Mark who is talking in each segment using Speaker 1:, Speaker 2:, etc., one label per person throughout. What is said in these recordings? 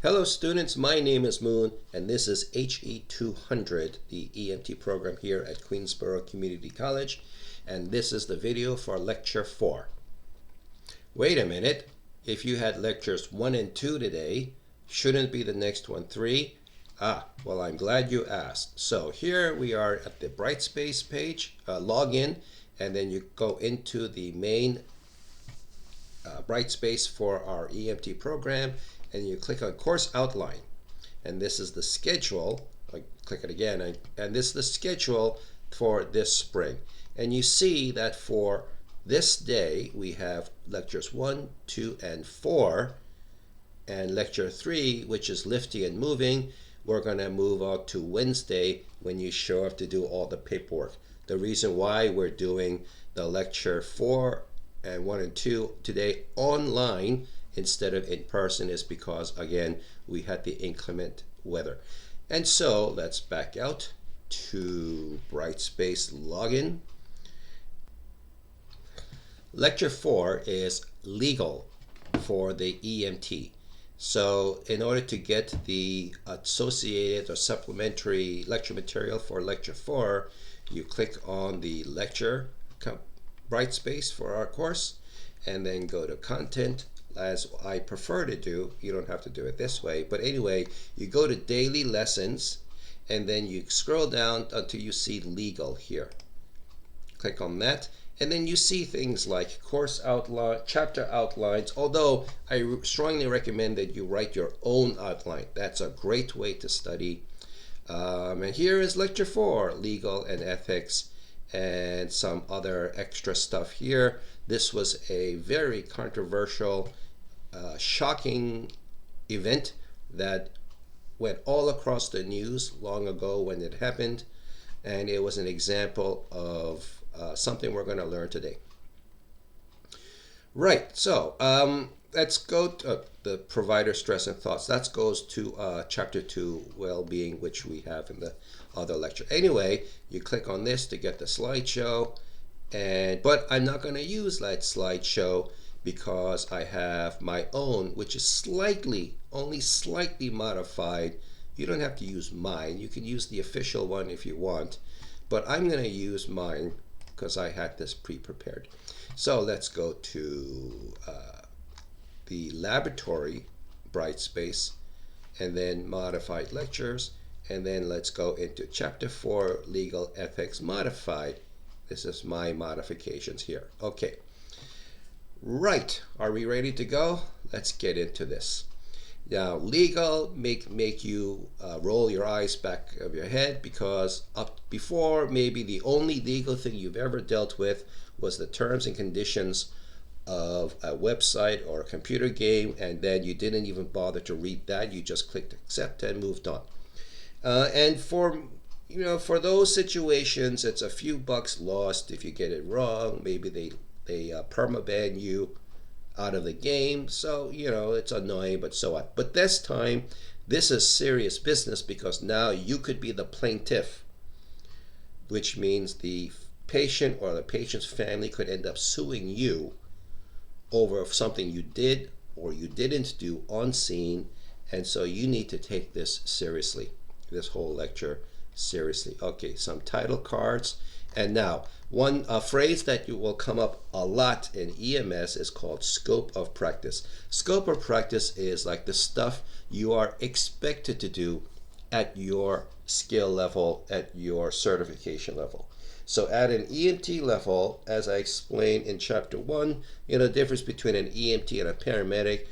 Speaker 1: Hello students, my name is Moon and this is He200, the EMT program here at Queensborough Community College, and this is the video for lecture 4. Wait a minute, if you had lectures 1 and 2 today, shouldn't be the next one 3? Well, I'm glad you asked. So here we are at the Brightspace page, log in, and then you go into the main Brightspace for our EMT program, and you click on course outline, and this is the schedule. I click it again, and this is the schedule for this spring, and you see that for this day we have lectures 1, 2, and 4, and lecture 3, which is lifting and moving, we're going to move out to Wednesday when you show up to do all the paperwork. The reason why we're doing the lecture 4 and 1 and 2 today online instead of in person is because, again, we had the inclement weather. And so let's back out to Brightspace login. Lecture 4 is legal for the EMT. So in order to get the associated or supplementary lecture material for lecture 4, you click on the lecture Brightspace for our course, and then go to content, as I prefer to do. You don't have to do it this way, but anyway, you go to daily lessons, and then you scroll down until you see legal here. Click on that, and then you see things like course outline, chapter outlines, although I strongly recommend that you write your own outline. That's a great way to study. And here is lecture 4, legal and ethics, and some other extra stuff here. This was a very controversial, shocking event that went all across the news long ago when it happened, and it was an example of something we're going to learn today. Right, so let's go to the provider stress and thoughts. That goes to chapter 2, well-being, which we have in the other lecture. Anyway, you click on this to get the slideshow, but I'm not going to use that slideshow because I have my own, which is only slightly modified. You don't have to use mine. You can use the official one if you want, but I'm going to use mine because I had this pre-prepared. So let's go to the laboratory Brightspace, and then modified lectures, and then let's go into chapter 4, legal ethics modified. This is my modifications here. Okay, right, are we ready to go? Let's get into this. Now, legal make you roll your eyes back of your head, because up before, maybe the only legal thing you've ever dealt with was the terms and conditions of a website or a computer game, and then you didn't even bother to read that. You just clicked accept and moved on. And for those situations, it's a few bucks lost if you get it wrong. Maybe they permaban you out of the game, so it's annoying, but so what. But this time, this is serious business, because now you could be the plaintiff, which means the patient or the patient's family could end up suing you over something you did or you didn't do on scene, and so you need to take this seriously, this whole lecture seriously. Okay, some title cards. And now, a phrase that will come up a lot in EMS is called scope of practice. Scope of practice is like the stuff you are expected to do at your skill level, at your certification level. So at an EMT level, as I explained in chapter 1, the difference between an EMT and a paramedic,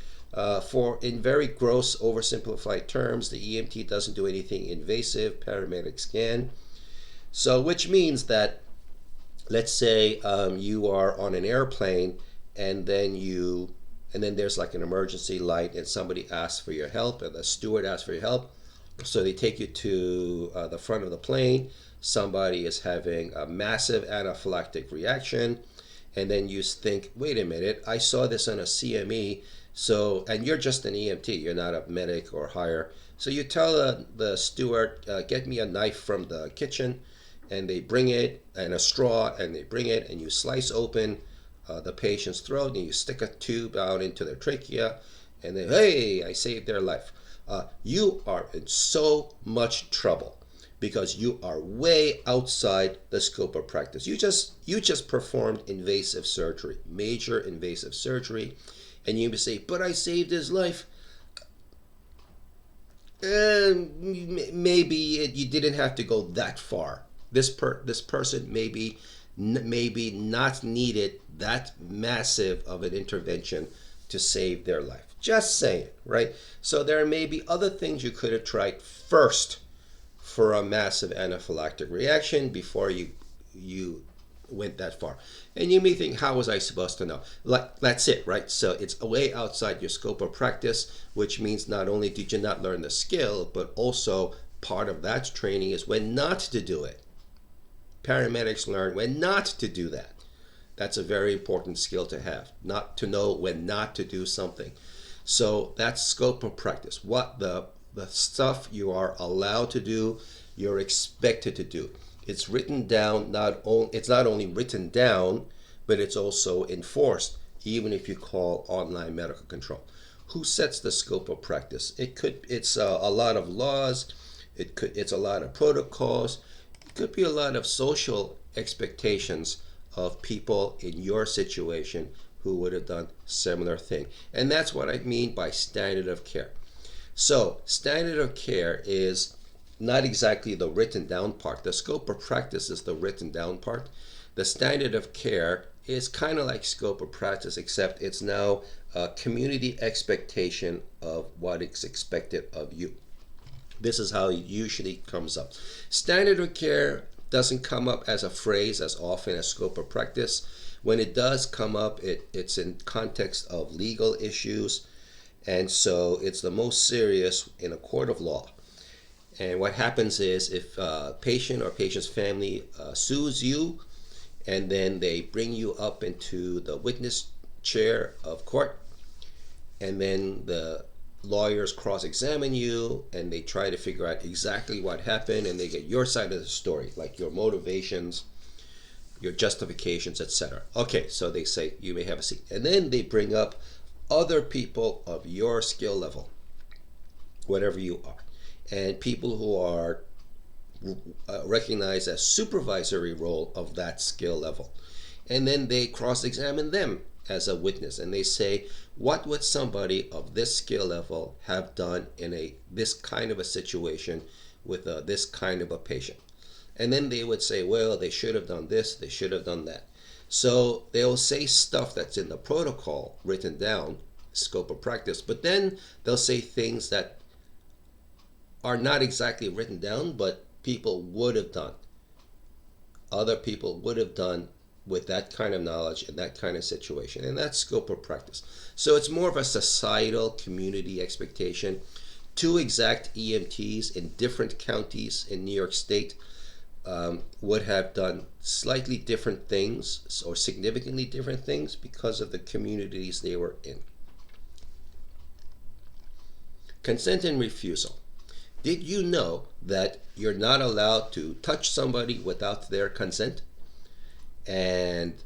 Speaker 1: in very gross, oversimplified terms, the EMT doesn't do anything invasive, paramedics can. So which means that, let's say you are on an airplane, and then there's like an emergency light, and somebody asks for your help, and the steward asks for your help. So they take you to the front of the plane. Somebody is having a massive anaphylactic reaction, and then you think, wait a minute, I saw this on a CME, and you're just an EMT, you're not a medic or higher. So you tell the steward, get me a knife from the kitchen, and they bring it, and a straw, and they bring it, and you slice open the patient's throat, and you stick a tube out into their trachea, and then, hey, I saved their life. you are in so much trouble because you are way outside the scope of practice. You just performed invasive surgery, major invasive surgery, and you may say, "But I saved his life." Maybe you didn't have to go that far. This person maybe not needed that massive of an intervention to save their life. Just saying, right? So there may be other things you could have tried first for a massive anaphylactic reaction before you went that far. And you may think, how was I supposed to know? Like, that's it, right? So it's way outside your scope of practice, which means not only did you not learn the skill, but also part of that training is when not to do it. Paramedics learn when not to do that. That's a very important skill to have, not to know when not to do something. So that's scope of practice. What the stuff you are allowed to do, you're expected to do. It's written down. It's not only written down, but it's also enforced. Even if you call online medical control, who sets the scope of practice? It's a lot of laws. It's a lot of protocols. It could be a lot of social expectations of people in your situation who would have done similar thing. And that's what I mean by standard of care. So standard of care is not exactly the written down part. The scope of practice is the written down part. The standard of care is kind of like scope of practice, except it's now a community expectation of what is expected of you. This is how it usually comes up. Standard of care doesn't come up as a phrase as often as scope of practice. When it does come up, it's in context of legal issues, and so it's the most serious in a court of law. And what happens is if a patient or patient's family sues you, and then they bring you up into the witness chair of court, and then the lawyers cross-examine you, and they try to figure out exactly what happened, and they get your side of the story, like your motivations, your justifications, etc. Okay, so they say you may have a seat. And then they bring up other people of your skill level, whatever you are, and people who are recognized as supervisory role of that skill level. And then they cross-examine them as a witness, and they say, what would somebody of this skill level have done in this kind of a situation with this kind of a patient? And then they would say, well, they should have done this, they should have done that. So they'll say stuff that's in the protocol written down, scope of practice, but then they'll say things that are not exactly written down, but people would have done. Other people would have done with that kind of knowledge in that kind of situation, and that's scope of practice. So it's more of a societal community expectation. 2 exact EMTs in different counties in New York State would have done slightly different things or significantly different things because of the communities they were in. Consent and refusal. Did you know that you're not allowed to touch somebody without their consent? And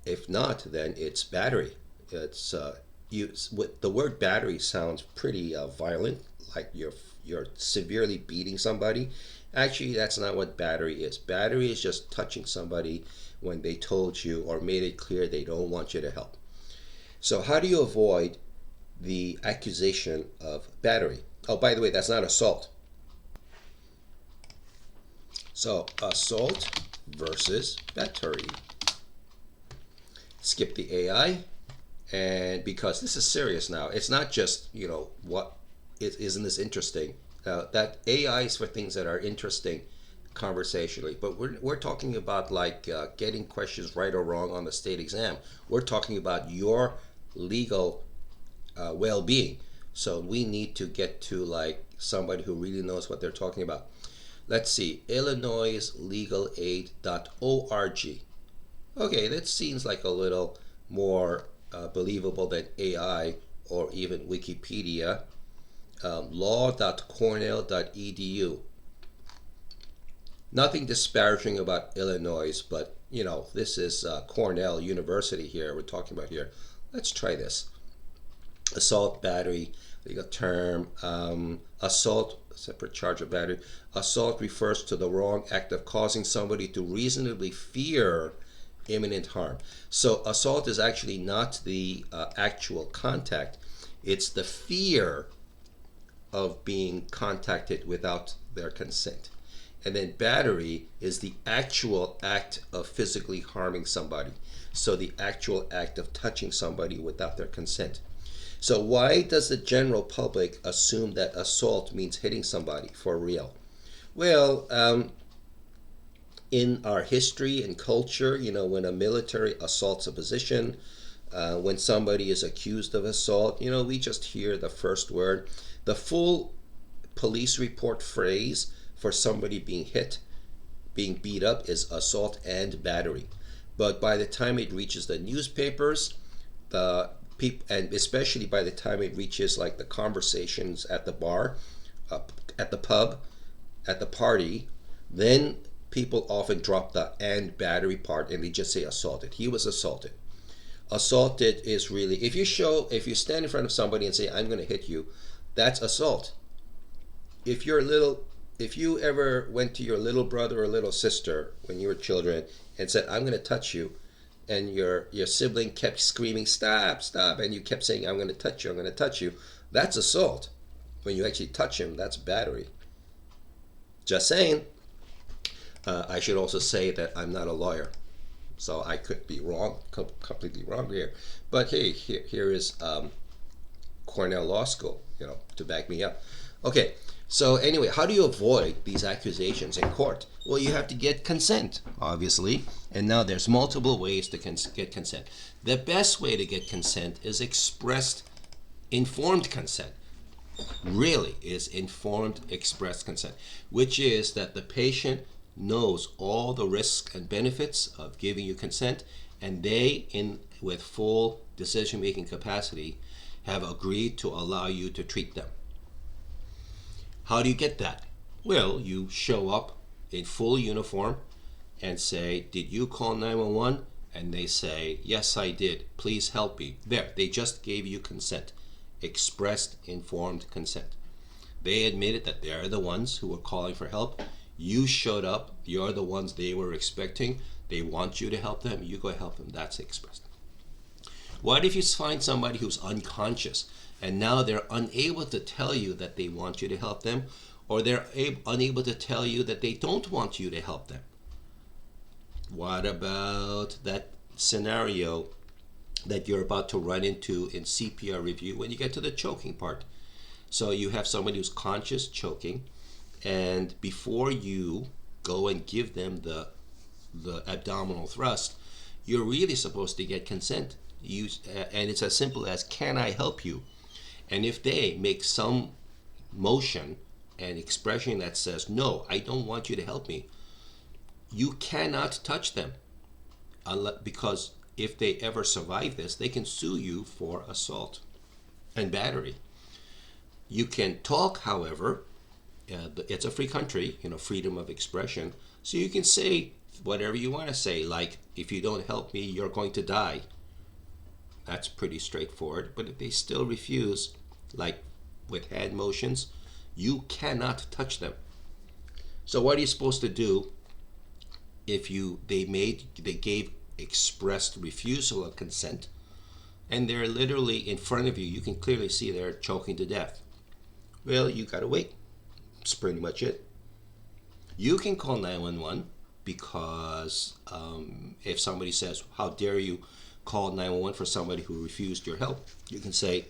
Speaker 1: if not, then it's battery. It's the word battery sounds pretty violent, like you're severely beating somebody. Actually, that's not what battery is. Battery is just touching somebody when they told you or made it clear they don't want you to help. So how do you avoid the accusation of battery? Oh, by the way, that's not assault. So assault versus battery. Skip the AI, and because this is serious now, it's not just, what isn't this interesting? That AI is for things that are interesting conversationally, but we're talking about like getting questions right or wrong on the state exam. We're talking about your legal well-being. So we need to get to like somebody who really knows what they're talking about. Let's see, illinoislegalaid.org. Okay, that seems like a little more believable than AI or even Wikipedia. Law.cornell.edu. Nothing disparaging about Illinois, but this is Cornell University here we're talking about here. Let's try this. assault, battery, legal term. Assault, separate charge of battery. Assault refers to the wrong act of causing somebody to reasonably fear imminent harm. So assault is actually not the actual contact, it's the fear of being contacted without their consent. And then battery is the actual act of physically harming somebody. So the actual act of touching somebody without their consent. So why does the general public assume that assault means hitting somebody for real? Well, in our history and culture, when a military assaults a position, when somebody is accused of assault, we just hear the first word. The full police report phrase for somebody being hit, being beat up, is assault and battery. But by the time it reaches the newspapers, the people, and especially by the time it reaches like the conversations at the bar, at the pub, at the party, then people often drop the and battery part and they just say assaulted. He was assaulted. Assaulted is really, if you stand in front of somebody and say, I'm going to hit you, that's assault. If you ever went to your little brother or little sister when you were children and said, I'm going to touch you, and your sibling kept screaming, stop, stop, and you kept saying, I'm going to touch you, I'm going to touch you, that's assault. When you actually touch him, that's battery. Just saying. I should also say that I'm not a lawyer, so I could be wrong, completely wrong here. But hey, here is Cornell Law School, to back me up. Okay, so anyway, how do you avoid these accusations in court? Well, you have to get consent, obviously, and now there's multiple ways to get consent. The best way to get consent is expressed informed consent. Really is informed expressed consent, which is that the patient knows all the risks and benefits of giving you consent, and they, with full decision-making capacity, have agreed to allow you to treat them. How do you get that? Well, you show up in full uniform and say, did you call 911? And they say, yes, I did. Please help me. There, they just gave you consent. Expressed informed consent. They admitted that they're the ones who were calling for help. You showed up. You're the ones they were expecting. They want you to help them. You go help them. That's expressed. What if you find somebody who's unconscious and now they're unable to tell you that they want you to help them, or they're unable to tell you that they don't want you to help them? What about that scenario that you're about to run into in CPR review when you get to the choking part? So you have somebody who's conscious choking, and before you go and give them the abdominal thrust, you're really supposed to get consent. And it's as simple as, can I help you? And if they make some motion and expression that says, no, I don't want you to help me, you cannot touch them, because if they ever survive this, they can sue you for assault and battery. You can talk, however. It's a free country, freedom of expression. So you can say whatever you want to say, like, if you don't help me, you're going to die. That's pretty straightforward. But if they still refuse, like with hand motions, you cannot touch them. So what are you supposed to do if they gave expressed refusal of consent, and they're literally in front of you? You can clearly see they're choking to death. Well, you gotta wait. That's pretty much it. You can call 911 because if somebody says, how dare you call 911 for somebody who refused your help, you can say,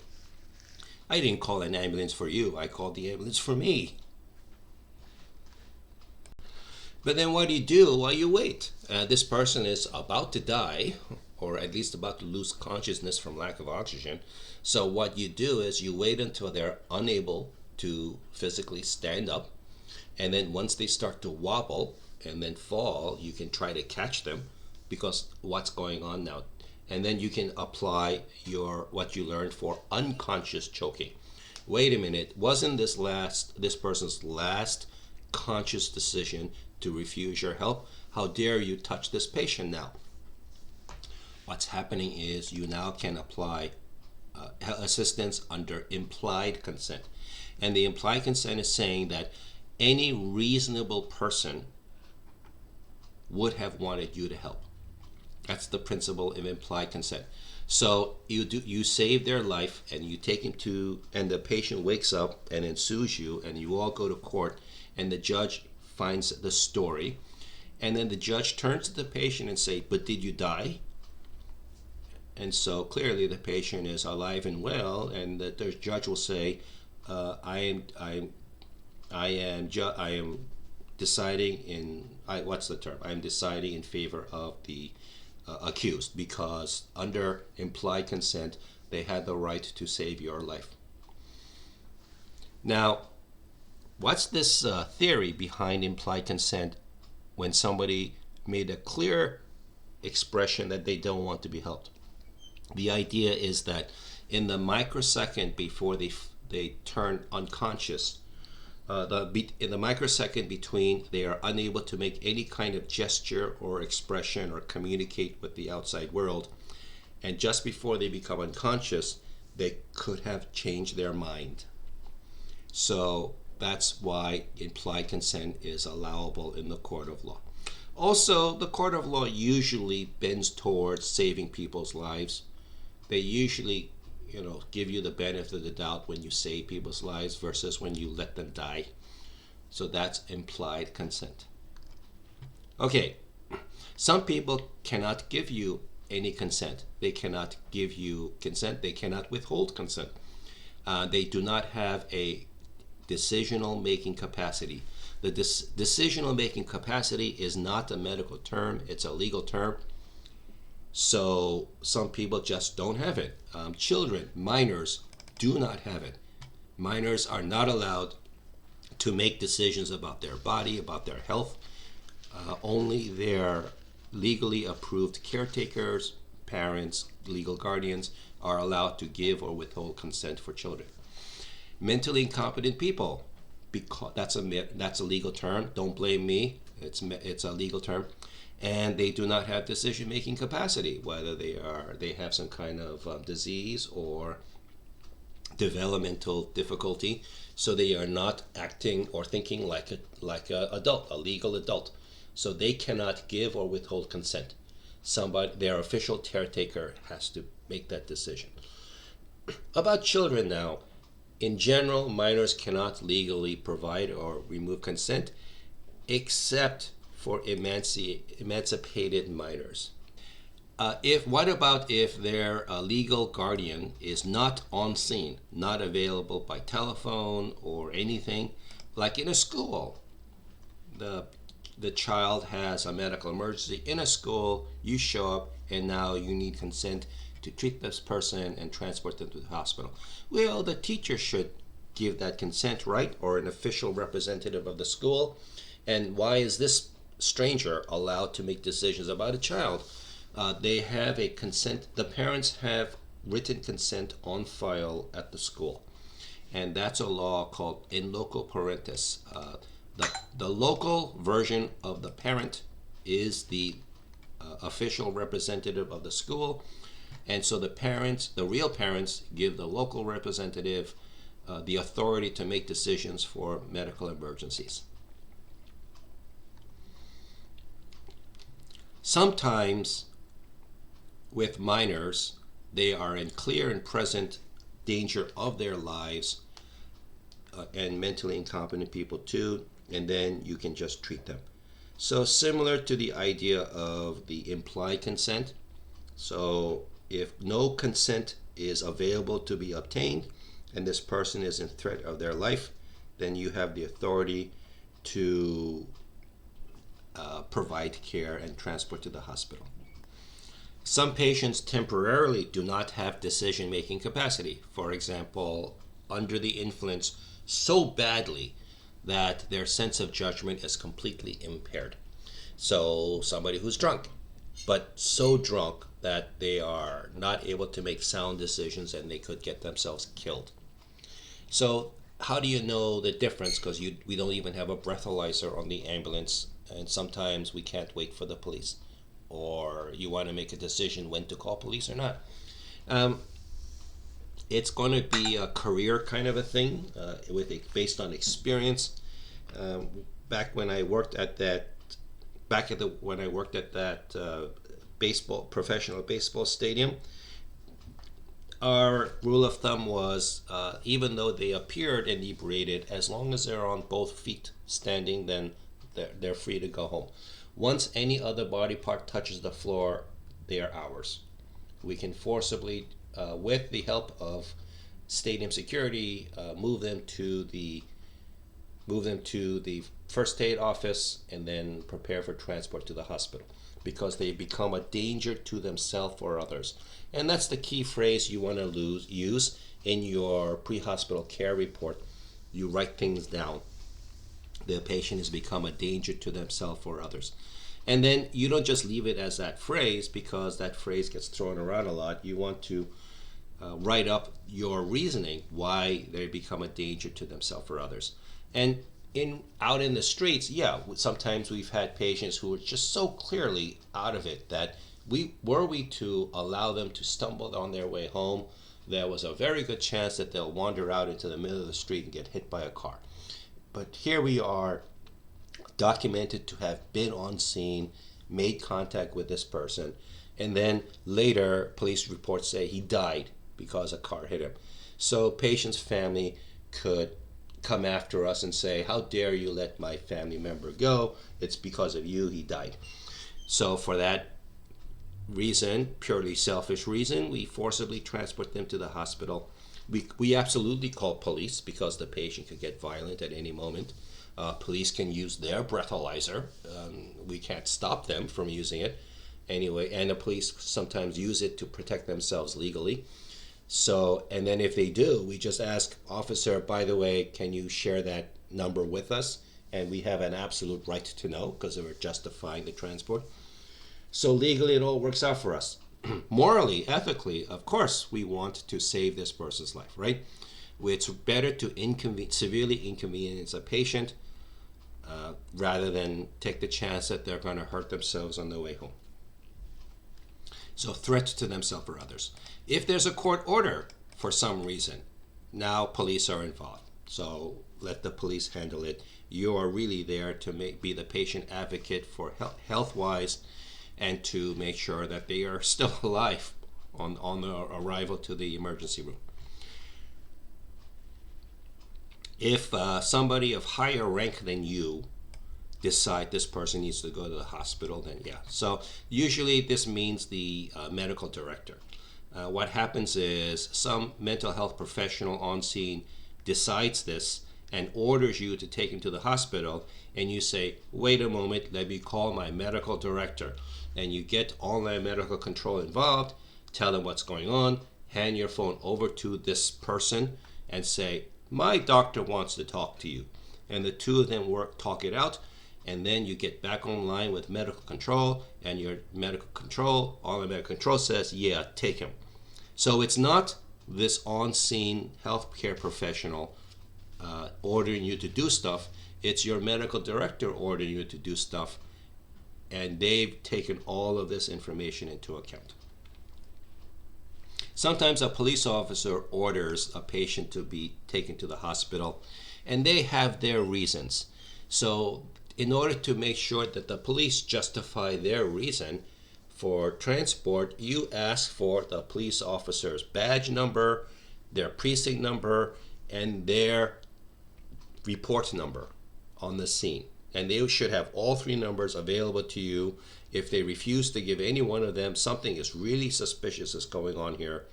Speaker 1: I didn't call an ambulance for you, I called the ambulance for me. But then what do you do while you wait? This person is about to die, or at least about to lose consciousness from lack of oxygen. So what you do is you wait until they're unable to physically stand up, and then once they start to wobble and then fall, you can try to catch them, because what's going on now? And then you can apply what you learned for unconscious choking. Wait a minute, wasn't this person's last conscious decision to refuse your help? How dare you touch this patient now? What's happening is you now can apply assistance under implied consent. And the implied consent is saying that any reasonable person would have wanted you to help. That's the principle of implied consent. So you save their life and you take him to, and the patient wakes up and then sues you, and you all go to court, and the judge finds the story, and then the judge turns to the patient and say, "But did you die?" And so clearly the patient is alive and well, and the judge will say, I am deciding what's the term? I am deciding in favor of the accused, because under implied consent they had the right to save your life. Now, what's this theory behind implied consent when somebody made a clear expression that they don't want to be helped? The idea is that in the microsecond before they turn unconscious, in the microsecond between they are unable to make any kind of gesture or expression or communicate with the outside world, and just before they become unconscious, they could have changed their mind. So that's why implied consent is allowable in the court of law. Also, the court of law usually bends towards saving people's lives. They usually, give you the benefit of the doubt when you save people's lives versus when you let them die. So that's implied consent. Okay, some people cannot give you any consent. They cannot give you consent. They cannot withhold consent. They do not have a decisional making capacity. The decisional making capacity is not a medical term, it's a legal term. So some people just don't have it. Children, minors, do not have it. Minors are not allowed to make decisions about their body, about their health. Only their legally approved caretakers, parents, legal guardians are allowed to give or withhold consent for children. Mentally incompetent people, because that's a legal term. Don't blame me. It's a legal term. And they do not have decision-making capacity, whether they have some kind of disease or developmental difficulty, so they are not acting or thinking like a adult, a legal adult. So they cannot give or withhold consent. Their official caretaker has to make that decision. About children now, in general, minors cannot legally provide or remove consent, except for emancipated minors. What about if their legal guardian is not on scene, not available by telephone or anything? Like in a school, the child has a medical emergency in a school, you show up, and now you need consent to treat this person and transport them to the hospital. Well, the teacher should give that consent, right? Or an official representative of the school. And why is this stranger allowed to make decisions about a child? They have a consent. The parents have written consent on file at the school, and that's a law called in loco parentis. The local version of the parent is the official representative of the school, and so the real parents, give the local representative the authority to make decisions for medical emergencies. Sometimes with minors, they are in clear and present danger of their lives, and mentally incompetent people too, and then you can just treat them. So similar to the idea of the implied consent. So if no consent is available to be obtained and this person is in threat of their life, then you have the authority to provide care and transport to the hospital. Some patients temporarily do not have decision-making capacity. For example, under the influence so badly that their sense of judgment is completely impaired. So somebody who's drunk, but so drunk that they are not able to make sound decisions and they could get themselves killed. So how do you know the difference? Because we don't even have a breathalyzer on the ambulance, and sometimes we can't wait for the police, or you want to make a decision when to call police or not. It's going to be a career kind of a thing, based on experience. Um, back when I worked at that, when I worked at that professional baseball stadium, our rule of thumb was even though they appeared inebriated, as long as they're on both feet standing, then they're free to go home. Once any other body part touches the floor, they are ours. We can forcibly, with the help of stadium security, move them to the first aid office, and then prepare for transport to the hospital, because they become a danger to themselves or others. And that's the key phrase you want to use in your pre-hospital care report. You write things down. The patient has become a danger to themselves or others. And then you don't just leave it as that phrase, because that phrase gets thrown around a lot. You want to write up your reasoning why they become a danger to themselves or others. And out in the streets, yeah, sometimes we've had patients who are just so clearly out of it that were we to allow them to stumble on their way home, there was a very good chance that they'll wander out into the middle of the street and get hit by a car. But here we are, documented to have been on scene, made contact with this person, and then later police reports say he died because a car hit him. So patient's family could come after us and say, how dare you let my family member go? It's because of you he died. So for that reason, purely selfish reason, we forcibly transport them to the hospital. We absolutely call police, because the patient could get violent at any moment. Police can use their breathalyzer. We can't stop them from using it anyway, and the police sometimes use it to protect themselves legally. So, and then if they do, we just ask, officer, by the way, can you share that number with us? And we have an absolute right to know, because we're justifying the transport. So legally, it all works out for us. Morally, ethically, of course, we want to save this person's life, right? It's better to severely inconvenience a patient rather than take the chance that they're going to hurt themselves on their way home. So threat to themselves or others. If there's a court order for some reason, now police are involved. So let the police handle it. You are really there to be the patient advocate for health-wise, and to make sure that they are still alive on the arrival to the emergency room. If somebody of higher rank than you decide this person needs to go to the hospital, then yeah. So usually this means the medical director. What happens is some mental health professional on scene decides this and orders you to take him to the hospital, and you say, wait a moment, let me call my medical director. And you get online medical control involved, tell them what's going on, hand your phone over to this person and say, my doctor wants to talk to you. And the two of them talk it out, and then you get back online with medical control, and your online medical control says, yeah, take him. So it's not this on-scene healthcare professional ordering you to do stuff. It's your medical director ordering you to do stuff, and they've taken all of this information into account. Sometimes a police officer orders a patient to be taken to the hospital, and they have their reasons. So in order to make sure that the police justify their reason for transport, you ask for the police officer's badge number, their precinct number, and their report number on the scene. And they should have all three numbers available to you. If they refuse to give any one of them, something is really suspicious is going on here.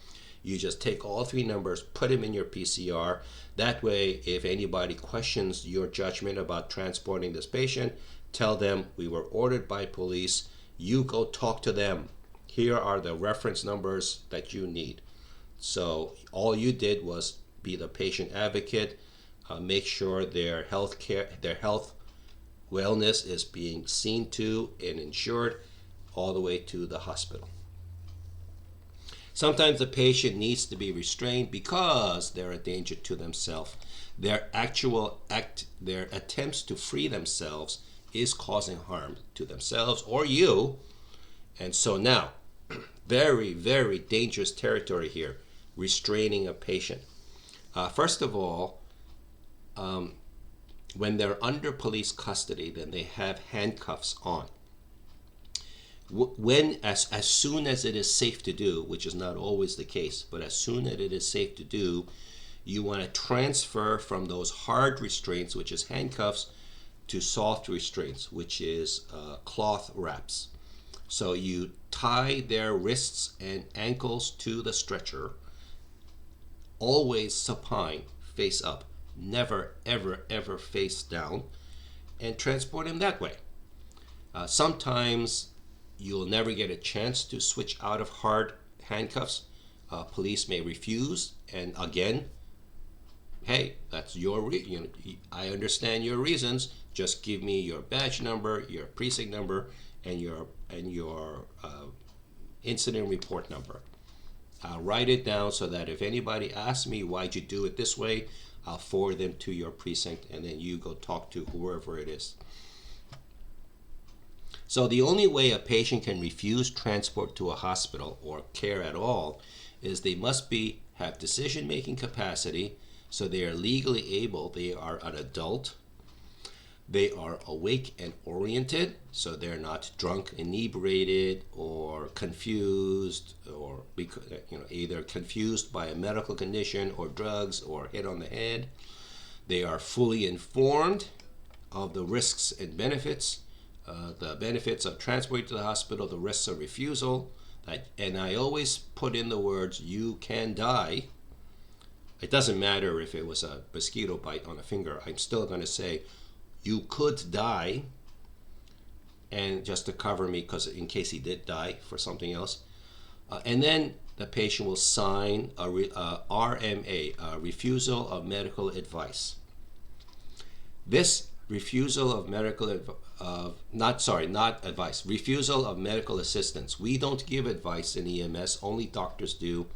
Speaker 1: You just take all three numbers, put them in your PCR. That way, if anybody questions your judgment about transporting this patient, tell them we were ordered by police. You go talk to them. Here are the reference numbers that you need. So all you did was be the patient advocate, make sure their health wellness is being seen to and ensured all the way to the hospital. Sometimes the patient needs to be restrained because they're a danger to themselves. Their attempts to free themselves is causing harm to themselves or you. And so now, very, very dangerous territory here. restraining a patient. First of all, when they're under police custody, then they have handcuffs on. As soon as it is safe to do, which is not always the case, but as soon as it is safe to do, you want to transfer from those hard restraints, which is handcuffs, to soft restraints, which is cloth wraps. So you tie their wrists and ankles to the stretcher, always supine, face up, never, ever, ever face down, and transport him that way. Sometimes you'll never get a chance to switch out of hard handcuffs. Police may refuse, and again, hey, that's your I understand your reasons. Just give me your badge number, your precinct number, and your incident report number. I'll write it down so that if anybody asks me why'd you do it this way, I'll forward them to your precinct, and then you go talk to whoever it is. So the only way a patient can refuse transport to a hospital or care at all is they must have decision-making capacity, so they are legally able, they are an adult, they are awake and oriented, so they're not drunk, inebriated, or confused, or either confused by a medical condition or drugs or hit on the head. They are fully informed of the risks and benefits, the benefits of transport to the hospital, the risks of refusal, and I always put in the words, you can die. It doesn't matter if it was a mosquito bite on a finger. I'm still going to say, you could die, and just to cover me, because in case he did die for something else. And then the patient will sign a RMA, a refusal of medical advice. This refusal of refusal of medical assistance. We don't give advice in EMS, only doctors do.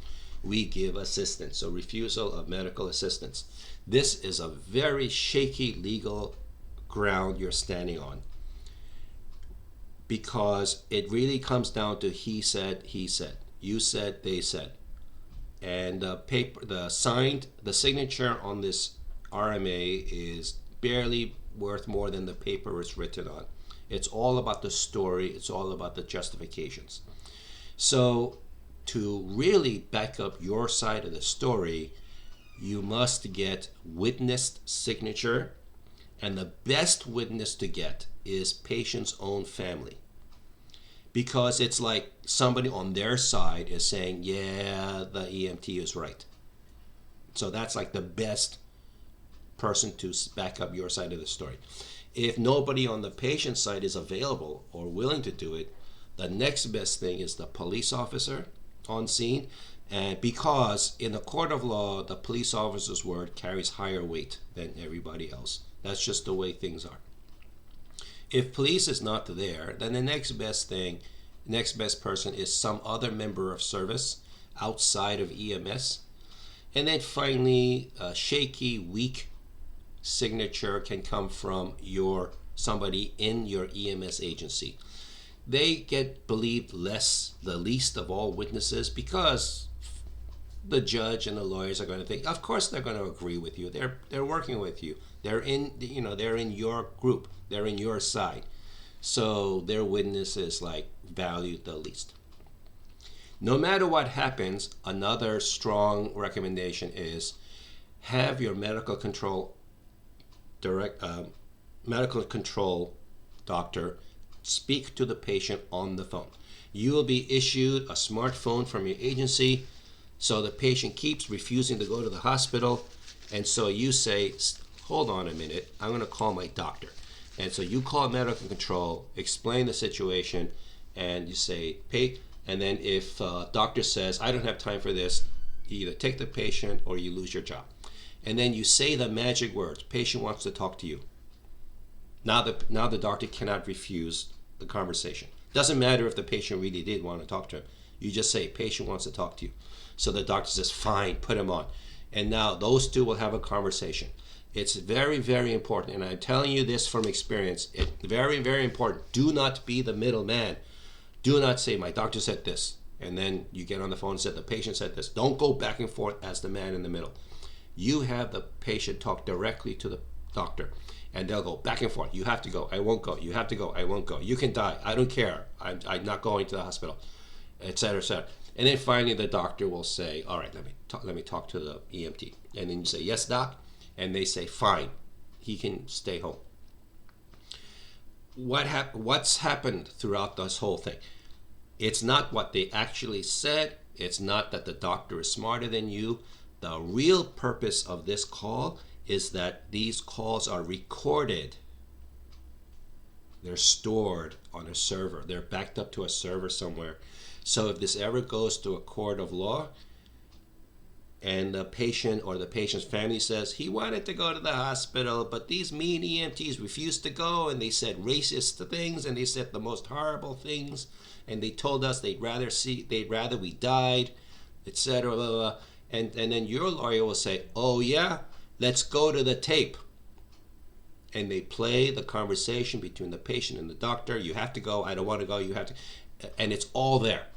Speaker 1: We give assistance, so refusal of medical assistance. This is a very shaky legal ground you're standing on, because it really comes down to he said, you said, they said, and the signature on this RMA is barely worth more than the paper it's written on. It's all about the story. It's all about the justifications. So to really back up your side of the story, you must get witness signature, and the best witness to get is patient's own family, because it's like somebody on their side is saying, yeah, the EMT is right. So that's like the best person to back up your side of the story. If nobody on the patient side is available or willing to do it, the next best thing is the police officer on scene, and because in the court of law, the police officer's word carries higher weight than everybody else. That's just the way things are. If police is not there, then the next best person is some other member of service outside of EMS. And then finally, a shaky, weak signature can come from somebody in your EMS agency. They get believed the least of all witnesses, because the judge and the lawyers are going to think, of course they're going to agree with you. They're working with you. They're in your group. They're in your side. So their witness is valued the least. No matter what happens, another strong recommendation is have your medical control doctor speak to the patient on the phone. You will be issued a smartphone from your agency, so the patient keeps refusing to go to the hospital, and so you say, hold on a minute, I'm going to call my doctor. And so you call medical control, explain the situation, and you say, and then if doctor says, I don't have time for this, you either take the patient or you lose your job. And then you say the magic words, patient wants to talk to you. Now the doctor cannot refuse the conversation. Doesn't matter if the patient really did want to talk to him. You just say, patient wants to talk to you. So the doctor says, fine, put him on. And now those two will have a conversation. It's very, very important. And I'm telling you this from experience. It's very, very important. Do not be the middleman. Do not say, my doctor said this. and then you get on the phone and said the patient said this. Don't go back and forth as the man in the middle. You have the patient talk directly to the doctor, and they'll go back and forth. You have to go. I won't go. You have to go. I won't go. You can die. I don't care. I'm not going to the hospital, etc., etc. And then finally the doctor will say, all right, let me talk to the EMT. And then you say, yes, doc. And they say, fine, he can stay home. What's happened throughout this whole thing? It's not what they actually said. It's not that the doctor is smarter than you. The real purpose of this call is that these calls are recorded. They're stored on a server. They're backed up to a server somewhere. So if this ever goes to a court of law and the patient or the patient's family says he wanted to go to the hospital, but these mean EMTs refused to go, and they said racist things, and they said the most horrible things, and they told us they'd rather we died, etc. Blah, blah, blah. And then your lawyer will say, oh yeah, let's go to the tape. And they play the conversation between the patient and the doctor. You have to go. I don't want to go. You have to. And it's all there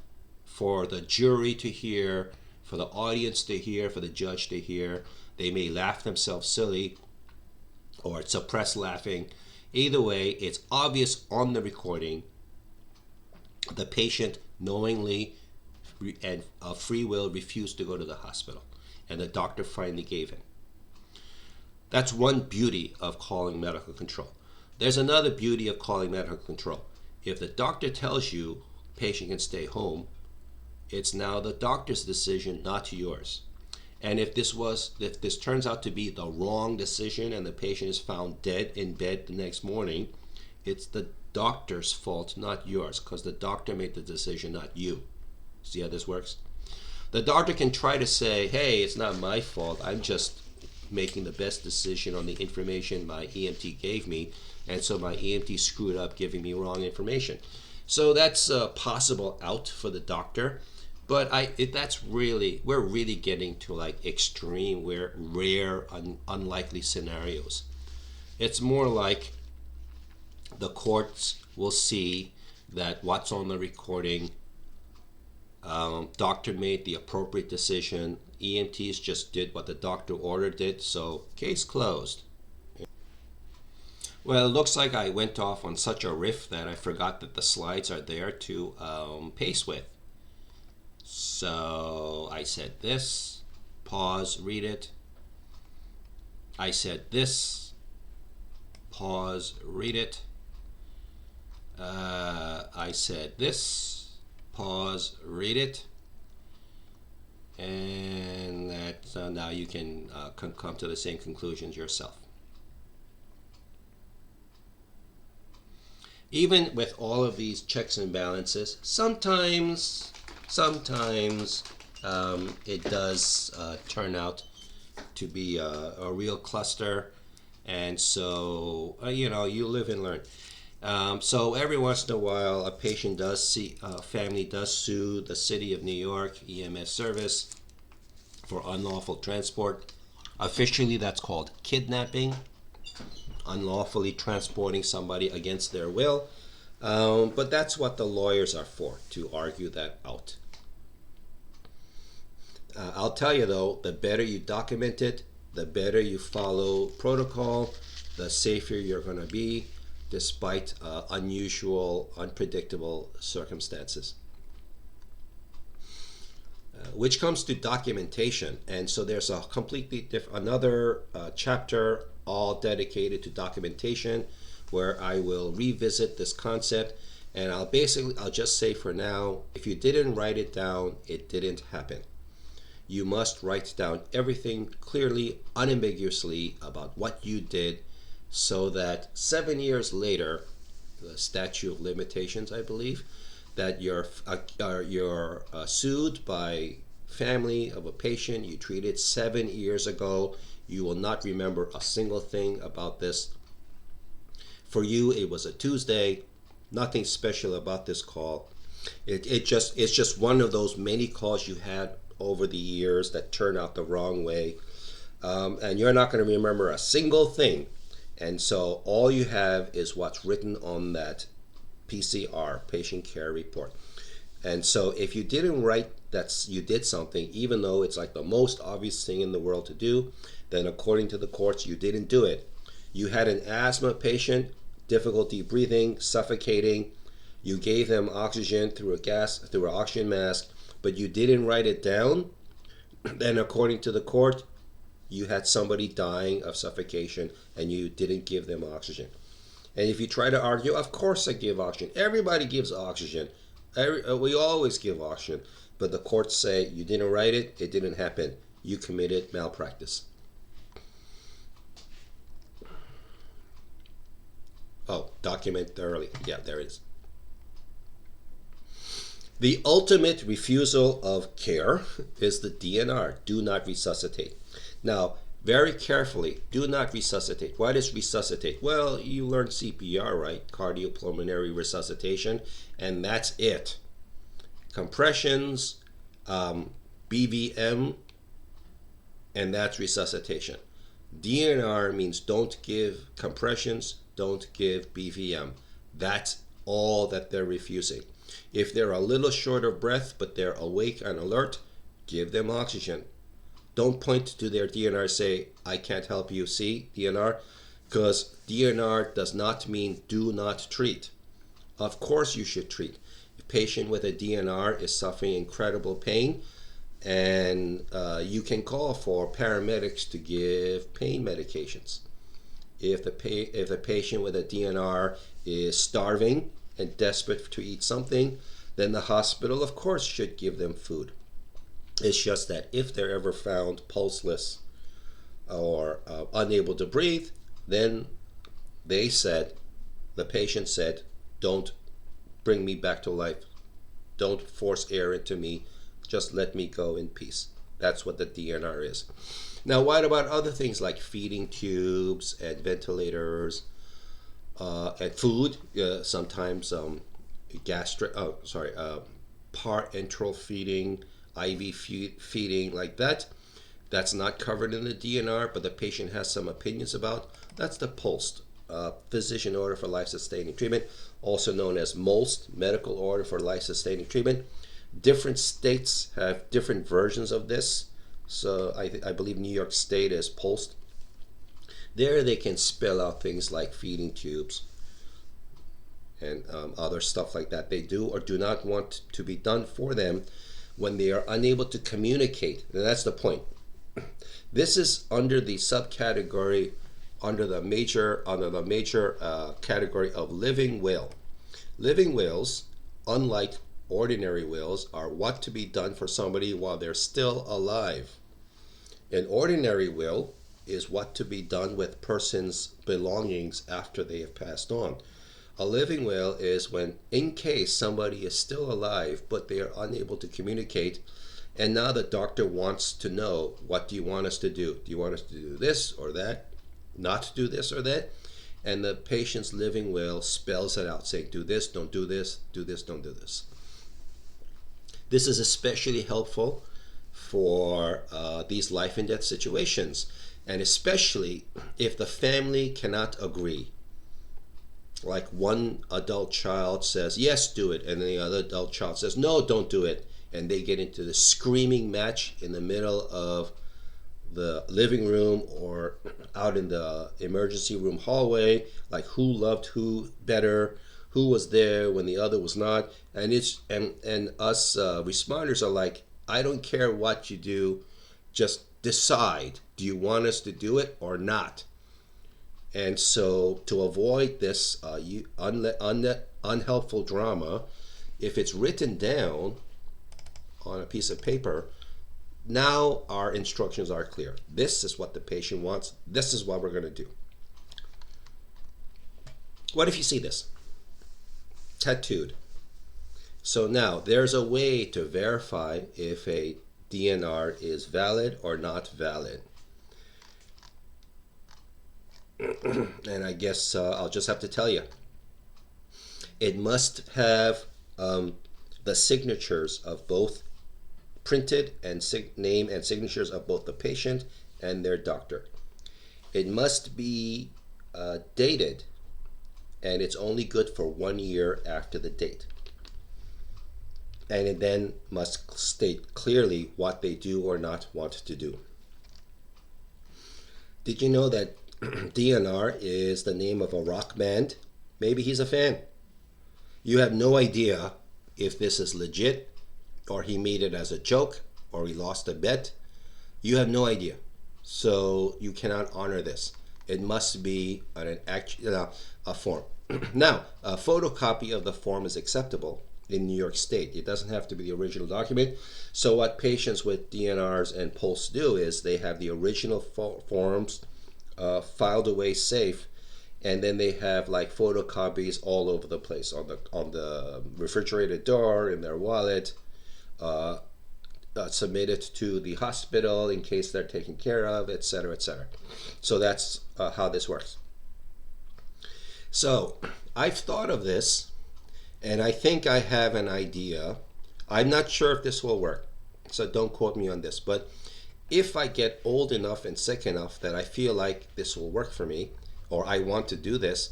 Speaker 1: for the jury to hear, for the audience to hear, for the judge to hear. They may laugh themselves silly or suppress laughing. Either way, it's obvious on the recording. The patient knowingly and of free will refused to go to the hospital, and the doctor finally gave in. That's one beauty of calling medical control. There's another beauty of calling medical control. If the doctor tells you patient can stay home, it's now the doctor's decision, not yours. And if this turns out to be the wrong decision and the patient is found dead in bed the next morning, it's the doctor's fault, not yours, because the doctor made the decision, not you. See how this works? The doctor can try to say, hey, it's not my fault. I'm just making the best decision on the information my EMT gave me, and so my EMT screwed up giving me wrong information. So that's a possible out for the doctor, but we're really getting to like extreme, rare, unlikely scenarios. It's more like the courts will see that what's on the recording, doctor made the appropriate decision, EMTs just did what the doctor ordered it, so case closed. Well, it looks like I went off on such a riff that I forgot that the slides are there to pace with. So I said this, pause, read it. I said this, pause, read it. I said this, pause, read it. And that now you can come to the same conclusions yourself. Even with all of these checks and balances, sometimes it does turn out to be a real cluster, and so you live and learn. So every once in a while, a family does sue the city of New York EMS service for unlawful transport. Officially, that's called kidnapping, unlawfully transporting somebody against their will. But that's what the lawyers are for, to argue that out. I'll tell you though, the better you document it, the better you follow protocol, the safer you're going to be, despite unusual, unpredictable circumstances. Which comes to documentation, and so there's a completely another chapter all dedicated to documentation, where I will revisit this concept, and I'll just say for now, if you didn't write it down, it didn't happen. You must write down everything clearly, unambiguously about what you did, so that 7 years later, the statute of limitations, I believe, that you're sued by family of a patient you treated 7 years ago. You will not remember a single thing about this. For you, it was a Tuesday. Nothing special about this call. It's just one of those many calls you had over the years that turned out the wrong way, and you're not going to remember a single thing. And so all you have is what's written on that PCR, patient care report. And so if you didn't write that you did something, even though it's like the most obvious thing in the world to do, then according to the courts, you didn't do it. You had an asthma patient, difficulty breathing, suffocating. You gave them oxygen through an oxygen mask, but you didn't write it down. Then according to the court, you had somebody dying of suffocation and you didn't give them oxygen. And if you try to argue, of course I give oxygen. Everybody gives oxygen. We always give oxygen. But the courts say you didn't write it, it didn't happen. You committed malpractice. Oh, document thoroughly. Yeah, there it is. The ultimate refusal of care is the DNR, do not resuscitate. Now, very carefully, do not resuscitate. What is resuscitate? Well, you learned CPR, right? Cardiopulmonary resuscitation, and that's it. Compressions, BVM, and that's resuscitation. DNR means don't give compressions, don't give BVM. That's all that they're refusing. If they're a little short of breath but they're awake and alert, give them oxygen. Don't point to their DNR and say, I can't help you. See, DNR? Because DNR does not mean do not treat. Of course you should treat. A patient with a DNR is suffering incredible pain, and you can call for paramedics to give pain medications. If the patient with a DNR is starving and desperate to eat something, then the hospital, of course, should give them food. It's just that if they're ever found pulseless or unable to breathe, then the patient said, don't bring me back to life. Don't force air into me. Just let me go in peace. That's what the DNR is. Now, what about other things like feeding tubes and ventilators and food? Sometimes parenteral feeding, IV feeding like that. That's not covered in the DNR, but the patient has some opinions about. That's the POLST, Physician Order for Life-Sustaining Treatment, also known as MOLST, Medical Order for Life-Sustaining Treatment. Different states have different versions of this. So I believe New York State is POLST. There they can spell out things like feeding tubes and other stuff like that they do or do not want to be done for them when they are unable to communicate. And that's the point. This is under the subcategory, under the major category of living will. Living wills, unlike ordinary wills, are what to be done for somebody while they're still alive. An ordinary will is what to be done with person's belongings after they have passed on. A living will is when, in case somebody is still alive but they are unable to communicate, and now the doctor wants to know, what do you want us to do? Do you want us to do this or that? Not to do this or that? And the patient's living will spells it out, saying, do this, don't do this, do this, don't do this. This is especially helpful for these life and death situations, and especially if the family cannot agree. Like one adult child says, yes, do it, and then the other adult child says, no, don't do it. And they get into the screaming match in the middle of the living room or out in the emergency room hallway, like who loved who better, who was there when the other was not. And us responders are like, I don't care what you do, just decide. Do you want us to do it or not? And so to avoid this unhelpful drama, if it's written down on a piece of paper, now our instructions are clear. This is what the patient wants. This is what we're going to do. What if you see this? Tattooed. So now there's a way to verify if a DNR is valid or not valid. And I guess I'll just have to tell you. It must have the signatures of both printed and name and signatures of both the patient and their doctor. It must be dated, and it's only good for 1 year after the date. and it then must state clearly what they do or not want to do. Did you know that DNR is the name of a rock band? Maybe he's a fan. You have no idea if this is legit, or he made it as a joke, or he lost a bet. You have no idea. So you cannot honor this. It must be a form. Now, a photocopy of the form is acceptable in New York State. It doesn't have to be the original document. So what patients with DNRs and PULS do is they have the original forms filed away safe, and then they have like photocopies all over the place on the refrigerator door, in their wallet, submitted to the hospital in case they're taken care of, etc., etc. So that's how this works. So I've thought of this, and I think I have an idea. I'm not sure if this will work, so don't quote me on this, but if I get old enough and sick enough that I feel like this will work for me, or I want to do this,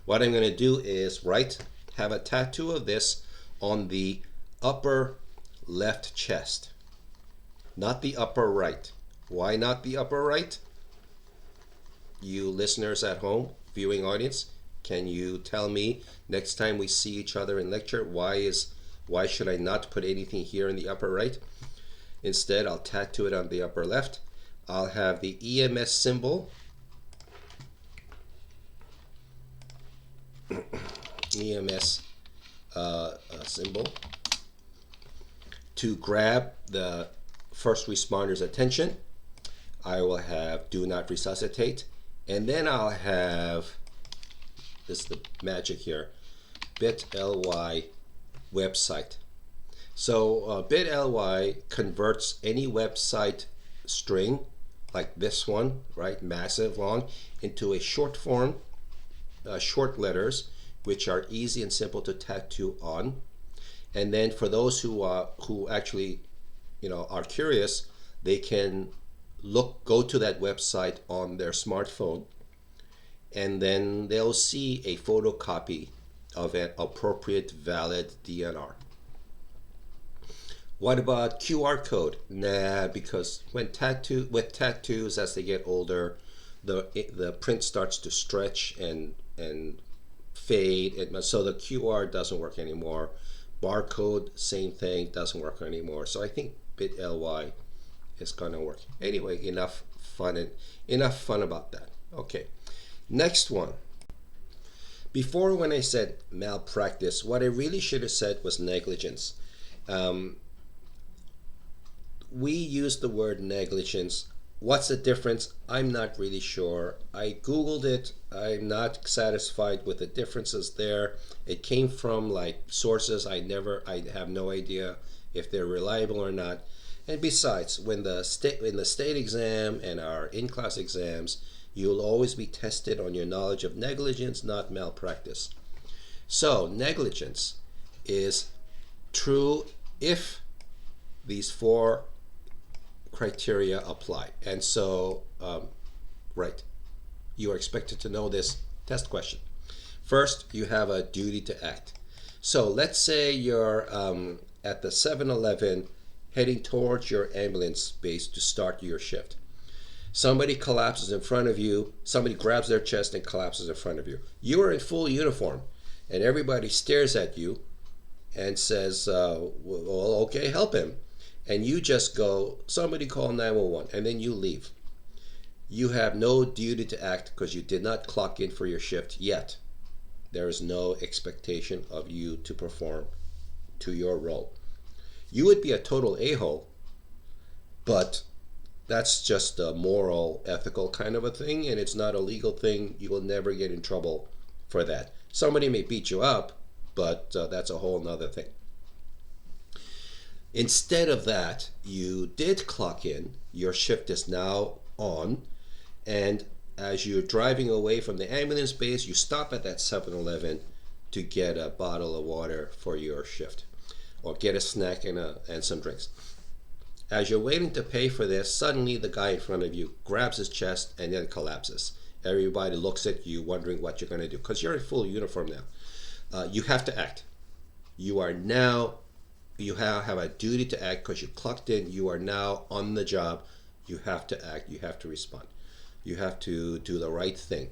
Speaker 1: what I'm going to do is have a tattoo of this on the upper left chest, not the upper right. Why not the upper right? You listeners at home, viewing audience, can you tell me next time we see each other in lecture, why should I not put anything here in the upper right? Instead, I'll tattoo it on the upper left. I'll have the EMS symbol, EMS symbol, to grab the first responders' attention. I will have do not resuscitate, and then I'll have, this is the magic here, bit.ly website. So bit.ly converts any website string, like this one, right, massive, long, into a short form, short letters, which are easy and simple to tattoo on. And then for those who actually, are curious, they can go to that website on their smartphone, and then they'll see a photocopy of an appropriate valid DNR. What about QR code? Nah, because with tattoos, as they get older, the print starts to stretch and fade, so the QR doesn't work anymore. Barcode, same thing, doesn't work anymore. So I think bit.ly is gonna work. Anyway, enough fun about that. Okay, next one. Before, when I said malpractice, what I really should have said was negligence. We use the word negligence. What's the difference? I'm not really sure. I Googled it. I'm not satisfied with the differences there. It came from like sources I have no idea if they're reliable or not. And besides, in the state exam and our in-class exams, you'll always be tested on your knowledge of negligence, not malpractice. So negligence is true if these four criteria apply. And so, you are expected to know this test question. First, you have a duty to act. So let's say you're at the 7-Eleven heading towards your ambulance base to start your shift. Somebody collapses in front of you, somebody grabs their chest and collapses in front of you. You are in full uniform, and everybody stares at you and says, well, okay, help him. And you just go, somebody call 911, and then you leave. You have no duty to act because you did not clock in for your shift yet. There is no expectation of you to perform to your role. You would be a total a-hole, but that's just a moral, ethical kind of a thing, and it's not a legal thing. You will never get in trouble for that. Somebody may beat you up, but that's a whole nother thing. Instead of that, you did clock in, your shift is now on, and as you're driving away from the ambulance base, you stop at that 7-Eleven to get a bottle of water for your shift, or get a snack and some drinks. As you're waiting to pay for this, suddenly the guy in front of you grabs his chest and then collapses. Everybody looks at you wondering what you're going to do, because you're in full uniform now. You have to act. You are now you have a duty to act because you clocked in. You are now on the job. You have to act. You have to respond. You have to do the right thing.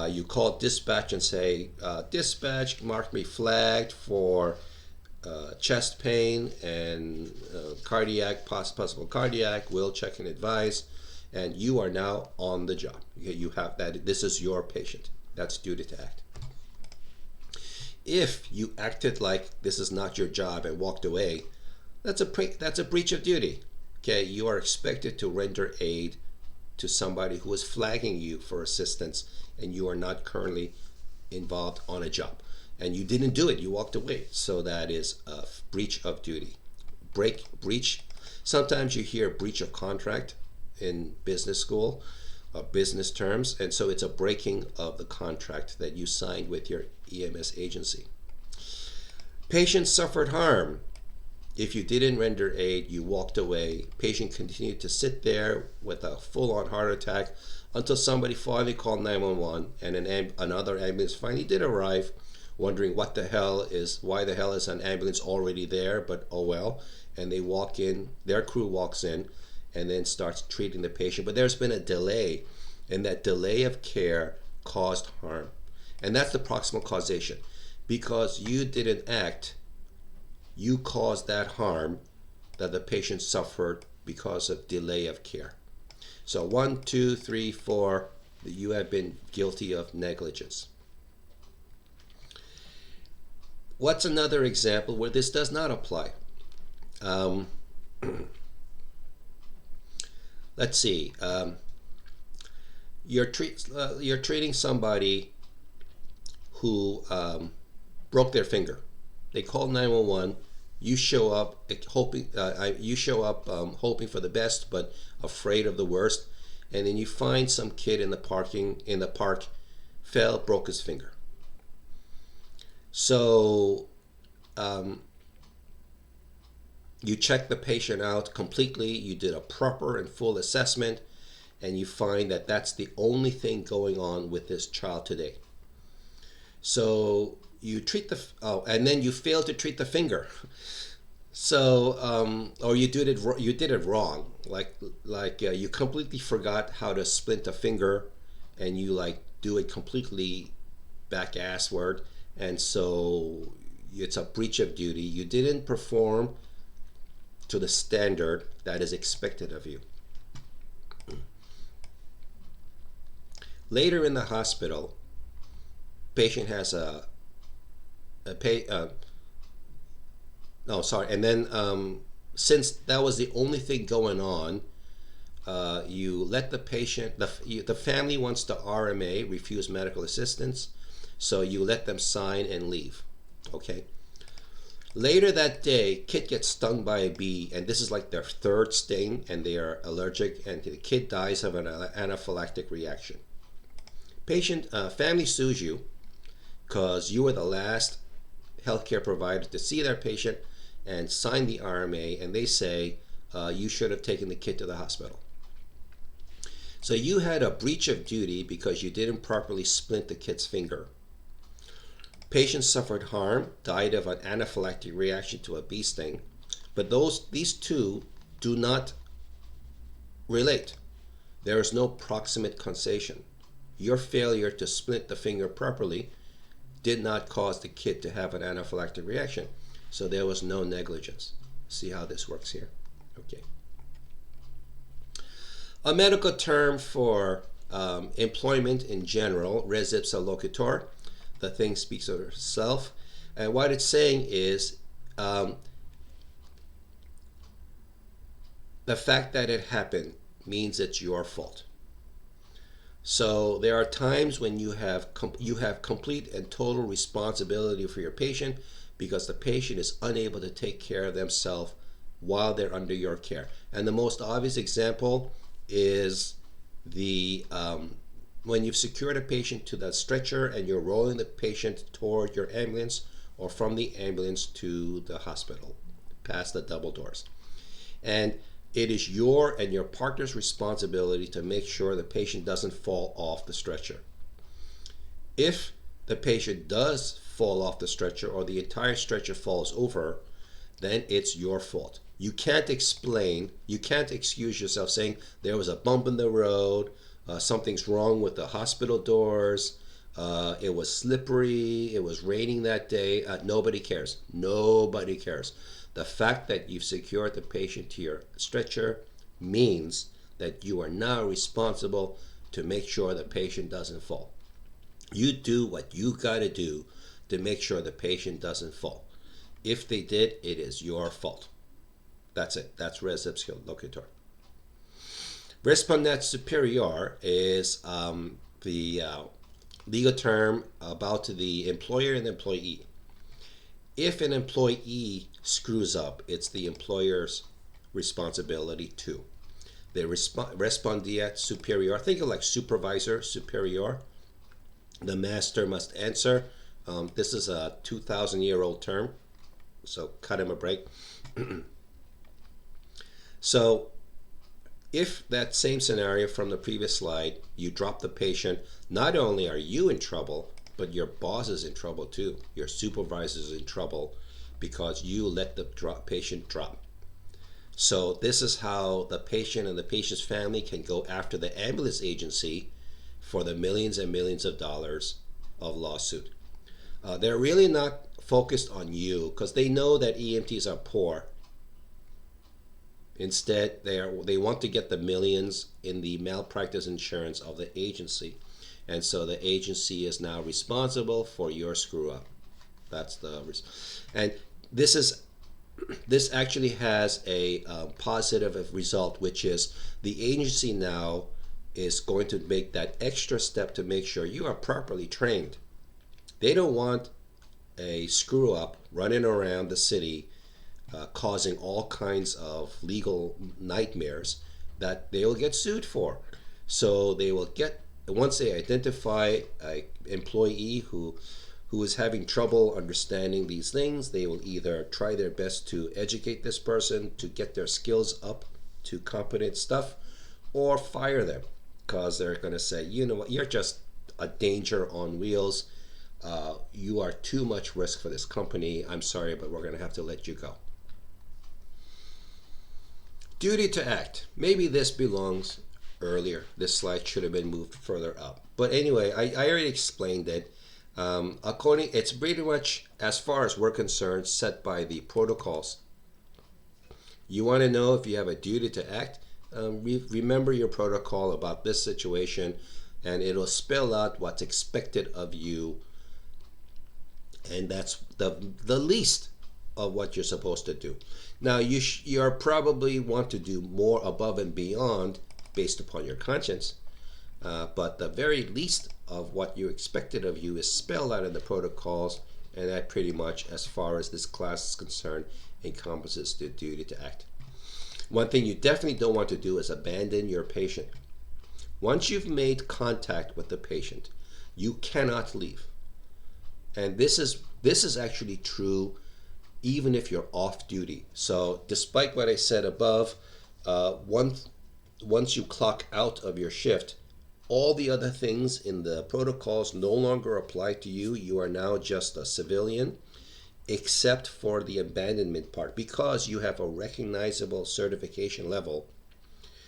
Speaker 1: You call dispatch and say, dispatch, mark me flagged for chest pain and cardiac, possible cardiac, will check and advise, and you are now on the job. You have that. This is your patient. That's duty to act. If you acted like this is not your job and walked away, that's a breach of duty. Okay, you are expected to render aid to somebody who is flagging you for assistance, and you are not currently involved on a job, and you didn't do it. You walked away, so that is a breach of duty. Breach. Sometimes you hear breach of contract in business school, business terms, and so it's a breaking of the contract that you signed with your EMS agency. Patient suffered harm. If you didn't render aid, you walked away. Patient continued to sit there with a full-on heart attack until somebody finally called 911, and another ambulance finally did arrive, wondering why the hell is an ambulance already there, but oh well. And they walk in, their crew walks in, and then starts treating the patient. But there's been a delay, and that delay of care caused harm. And that's the proximal causation. Because you didn't act, you caused that harm that the patient suffered because of delay of care. So 1, 2, 3, 4, you have been guilty of negligence. What's another example where this does not apply? Let's see. You're treating somebody who broke their finger. They call 911. You show up hoping. Hoping for the best, but afraid of the worst. And then you find some kid in the park, fell, broke his finger. So you check the patient out completely. You did a proper and full assessment, and you find that that's the only thing going on with this child today. So you treat and then you fail to treat the finger. So or you did it wrong. Like you completely forgot how to splint a finger, and you do it completely back-assward, and so it's a breach of duty. You didn't perform to the standard that is expected of you. Later in the hospital, patient has and then since that was the only thing going on, you let the patient, the family wants to RMA, refuse medical assistance, so you let them sign and leave. Okay. Later that day, kid gets stung by a bee, and this is like their third sting, and they are allergic, and the kid dies of an anaphylactic reaction. Family sues you because you were the last healthcare provider to see their patient and sign the RMA, and they say you should have taken the kid to the hospital. So you had a breach of duty because you didn't properly splint the kid's finger. Patient suffered harm, died of an anaphylactic reaction to a bee sting, but these two do not relate. There is no proximate causation. Your failure to splint the finger properly did not cause the kid to have an anaphylactic reaction, so there was no negligence. See how this works here? Okay. A medical term for employment in general, res ipsa loquitur. The thing speaks of itself, and what it's saying is the fact that it happened means it's your fault. So there are times when you have complete and total responsibility for your patient because the patient is unable to take care of themselves while they're under your care. And the most obvious example is when you've secured a patient to the stretcher and you're rolling the patient toward your ambulance or from the ambulance to the hospital, past the double doors. And it is your and your partner's responsibility to make sure the patient doesn't fall off the stretcher. If the patient does fall off the stretcher or the entire stretcher falls over, then it's your fault. You can't explain, you can't excuse yourself saying there was a bump in the road, something's wrong with the hospital doors, it was slippery, it was raining that day. Nobody cares. Nobody cares. The fact that you've secured the patient to your stretcher means that you are now responsible to make sure the patient doesn't fall. You do what you got to do to make sure the patient doesn't fall. If they did, it is your fault. That's it. That's res ipsa loquitur. Respondeat superior is the legal term about the employer and the employee. If an employee screws up, it's the employer's responsibility too. The respondeat superior, think of like supervisor, superior. The master must answer. This is a 2,000-year-old term, so cut him a break. So if that same scenario from the previous slide, you drop the patient, not only are you in trouble, but your boss is in trouble too. Your supervisor is in trouble because you let the patient drop. So this is how the patient and the patient's family can go after the ambulance agency for the millions and millions of dollars of lawsuit. They're really not focused on you because they know that EMTs are poor. Instead, they want to get the millions in the malpractice insurance of the agency. And so the agency is now responsible for your screw up. That's the and this actually has a positive result, which is the agency now is going to make that extra step to make sure you are properly trained. They don't want a screw up running around the city causing all kinds of legal nightmares that they will get sued for. So they will get, once they identify an employee who is having trouble understanding these things, they will either try their best to educate this person to get their skills up to competent stuff, or fire them because they're going to say, you know what, you're just a danger on wheels. You are too much risk for this company. I'm sorry, but we're going to have to let you go. Duty to act. Maybe this belongs earlier. This slide should have been moved further up. But anyway, I already explained it. It's pretty much, as far as we're concerned, set by the protocols. You want to know if you have a duty to act? Remember your protocol about this situation, and it'll spell out what's expected of you, and that's the least of what you're supposed to do. Now, you probably want to do more above and beyond based upon your conscience, but the very least of what you expected of you is spelled out in the protocols, and that pretty much, as far as this class is concerned, encompasses the duty to act. One thing you definitely don't want to do is abandon your patient. Once you've made contact with the patient, you cannot leave. And this is actually true even if you're off duty. So despite what I said above, once you clock out of your shift, all the other things in the protocols no longer apply to you. You are now just a civilian, except for the abandonment part, because you have a recognizable certification level.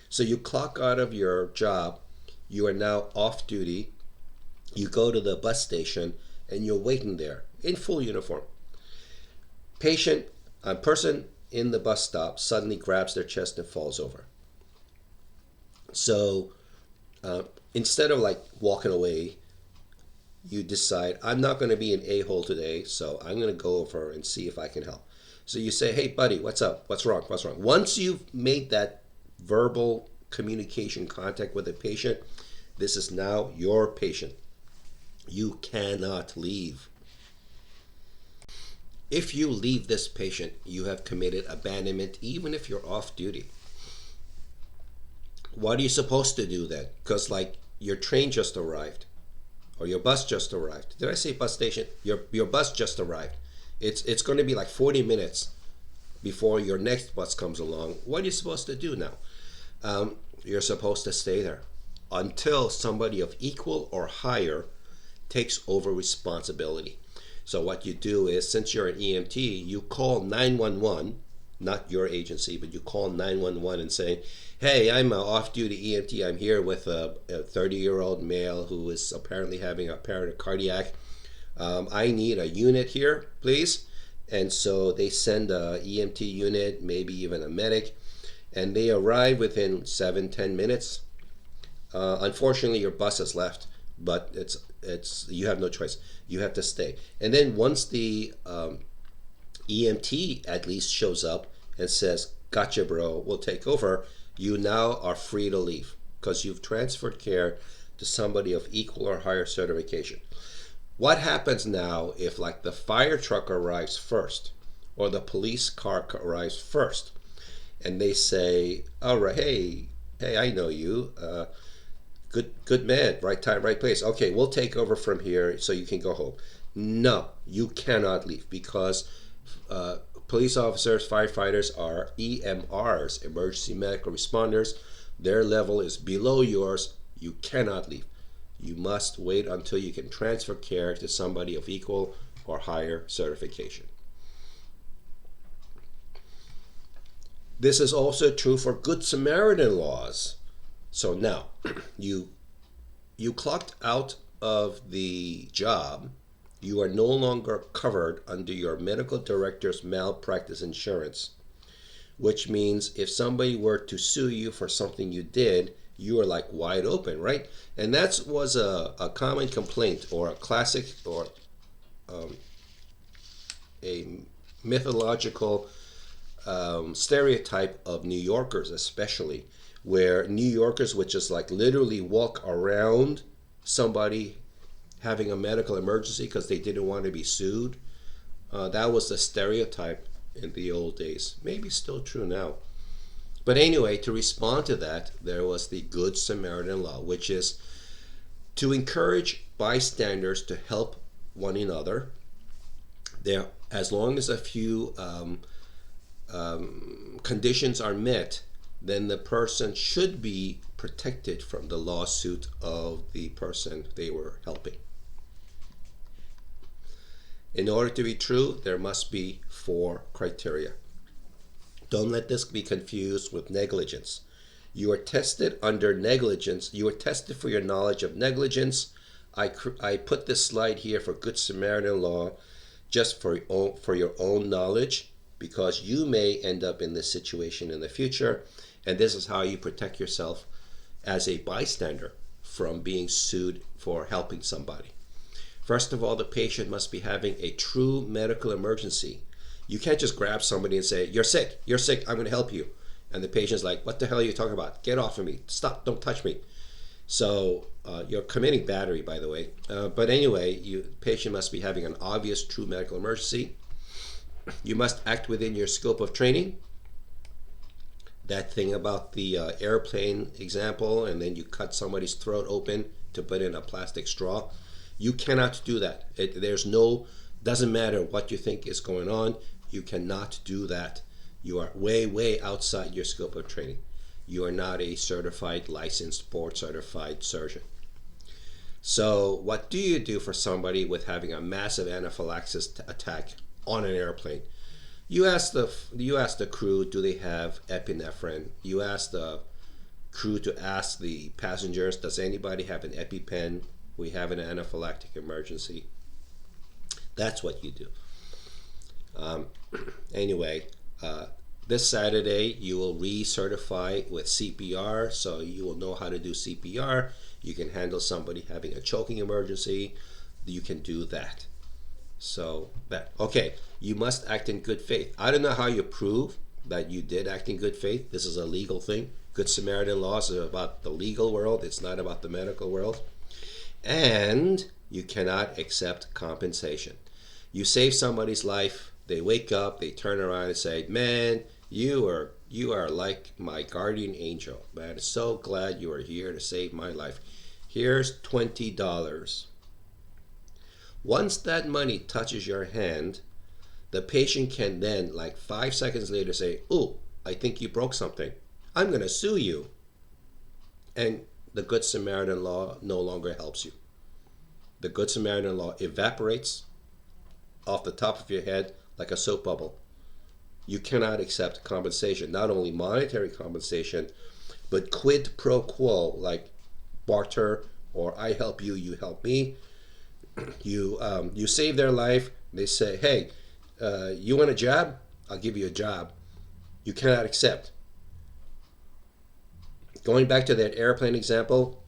Speaker 1: So you clock out of your job, you are now off duty, you go to the bus station, and you're waiting there in full uniform. A person in the bus stop suddenly grabs their chest and falls over. So instead of like walking away, you decide, I'm not going to be an a-hole today, so I'm going to go over and see if I can help. So you say, hey buddy, what's up? What's wrong? What's wrong? Once you've made that verbal communication contact with the patient, this is now your patient. You cannot leave. If you leave this patient, you have committed abandonment, even if you're off duty. What are you supposed to do then? Because like your train just arrived, or your bus just arrived. Did I say bus station? Your bus just arrived. It's going to be like 40 minutes before your next bus comes along. What are you supposed to do now? You're supposed to stay there until somebody of equal or higher takes over responsibility. So what you do is, since you're an EMT, you call 911, not your agency, but you call 911 and say, hey, I'm an off-duty EMT. I'm here with a 30-year-old male who is apparently having a cardiac. I need a unit here, please. And so they send a EMT unit, maybe even a medic, and they arrive within 7-10 minutes. Unfortunately, your bus has left, but it's you have no choice. You have to stay. And then once the EMT at least shows up and says, "Gotcha, bro. We'll take over," you now are free to leave because you've transferred care to somebody of equal or higher certification. What happens now if, like, the fire truck arrives first or the police car arrives first, and they say, "All right, hey, I know you. Good man, right time, right place. Okay, we'll take over from here so you can go home." No, you cannot leave because police officers, firefighters are EMRs, emergency medical responders. Their level is below yours. You cannot leave. You must wait until you can transfer care to somebody of equal or higher certification. This is also true for Good Samaritan laws. So now, you clocked out of the job, you are no longer covered under your medical director's malpractice insurance, which means if somebody were to sue you for something you did, you are like wide open, right? And that was a common complaint or a classic or a mythological stereotype of New Yorkers, especially, where New Yorkers would just like literally walk around somebody having a medical emergency because they didn't want to be sued. That was the stereotype in the old days. Maybe still true now. But anyway, to respond to that, there was the Good Samaritan law, which is to encourage bystanders to help one another. There, as long as a few conditions are met, then the person should be protected from the lawsuit of the person they were helping. In order to be true, there must be 4 criteria. Don't let this be confused with negligence. You are tested under negligence. You are tested for your knowledge of negligence. I put this slide here for Good Samaritan law just for your own knowledge, because you may end up in this situation in the future, and this is how you protect yourself as a bystander from being sued for helping somebody. First of all, the patient must be having a true medical emergency. You can't just grab somebody and say, you're sick, I'm going to help you. And the patient's like, what the hell are you talking about? Get off of me. Stop, don't touch me. So you're committing battery, by the way. But anyway, the patient must be having an obvious true medical emergency. You must act within your scope of training. That thing about the airplane example, and then you cut somebody's throat open to put in a plastic straw. You cannot do that. Doesn't matter what you think is going on, you cannot do that. You are way, way outside your scope of training. You are not a certified, licensed, board-certified surgeon. So what do you do for somebody with having a massive anaphylaxis attack on an airplane? You ask the crew, do they have epinephrine? You ask the crew to ask the passengers, does anybody have an EpiPen? We have an anaphylactic emergency. That's what you do. Anyway, this Saturday you will recertify with CPR, so you will know how to do CPR. You can handle somebody having a choking emergency. You can do that. So okay, you must act in good faith. I don't know how you prove that you did act in good faith. This is a legal thing. Good Samaritan laws are about the legal world. It's not about the medical world. And you cannot accept compensation. You save somebody's life, they wake up, they turn around and say, man, you are like my guardian angel. Man, I'm so glad you are here to save my life. Here's $20. Once that money touches your hand, the patient can then, like 5 seconds later, say, oh, I think you broke something. I'm going to sue you. And the Good Samaritan law no longer helps you. The Good Samaritan law evaporates. off the top of your head like a soap bubble. You cannot accept compensation, not only monetary compensation, but quid pro quo, like barter or I help you, you help me. You save their life. They say, hey, you want a job? I'll give you a job. You cannot accept. Going back to that airplane example,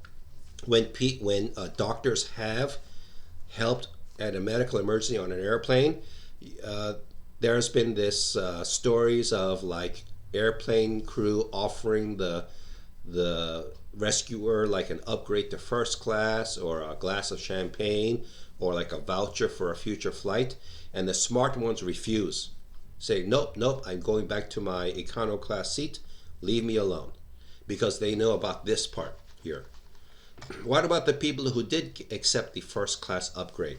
Speaker 1: when doctors have helped at a medical emergency on an airplane, uh, there's been this stories of like airplane crew offering the rescuer like an upgrade to first class or a glass of champagne or like a voucher for a future flight, and the smart ones refuse. Say, nope, nope, I'm going back to my econo class seat. Leave me alone. Because they know about this part here. What about the people who did accept the first class upgrade?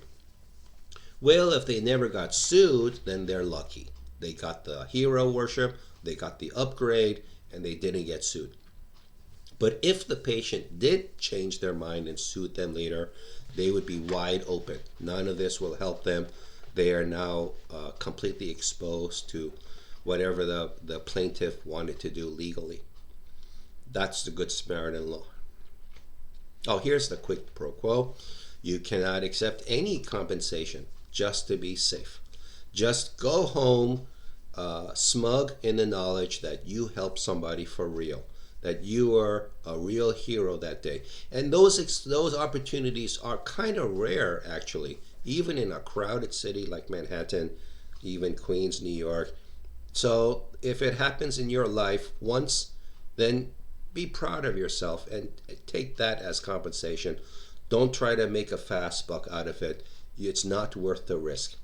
Speaker 1: Well, if they never got sued, then they're lucky. They got the hero worship, they got the upgrade, and they didn't get sued. But if the patient did change their mind and sued them later, they would be wide open. None of this will help them. They are now completely exposed to whatever the plaintiff wanted to do legally. That's the Good Samaritan law. Oh, here's the quid pro quo. You cannot accept any compensation just to be safe. Just go home smug in the knowledge that you helped somebody for real, that you are a real hero that day. And those opportunities are kind of rare, actually, even in a crowded city like Manhattan, even Queens, New York. So if it happens in your life once, then be proud of yourself and take that as compensation. Don't try to make a fast buck out of it. It's not worth the risk.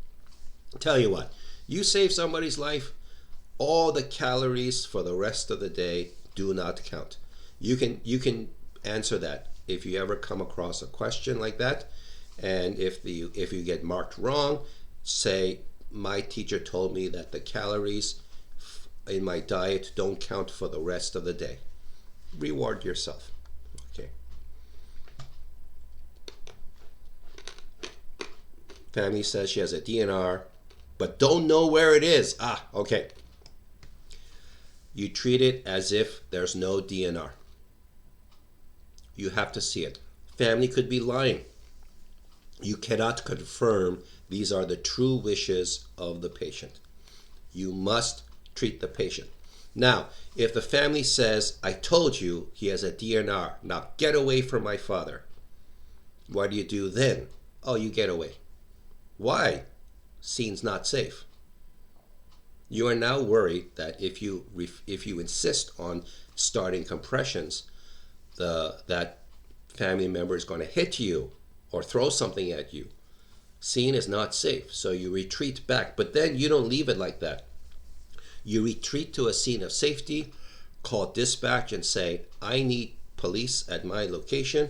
Speaker 1: Tell you what, you save somebody's life, all the calories for the rest of the day do not count. You can answer that if you ever come across a question like that, and if you get marked wrong, say my teacher told me that the calories in my diet don't count for the rest of the day. Reward yourself. Okay. Family says she has a DNR, but don't know where it is. Okay. You treat it as if there's no DNR. You have to see it. Family could be lying. You cannot confirm these are the true wishes of the patient. You must treat the patient. Now, if the family says, I told you he has a DNR, now get away from my father, what do you do then? Oh, you get away. Why? Scene's not safe. You are now worried that if you insist on starting compressions, that family member is going to hit you or throw something at you. Scene is not safe, so you retreat back. But then you don't leave it like that. You retreat to a scene of safety, call dispatch and say, I need police at my location.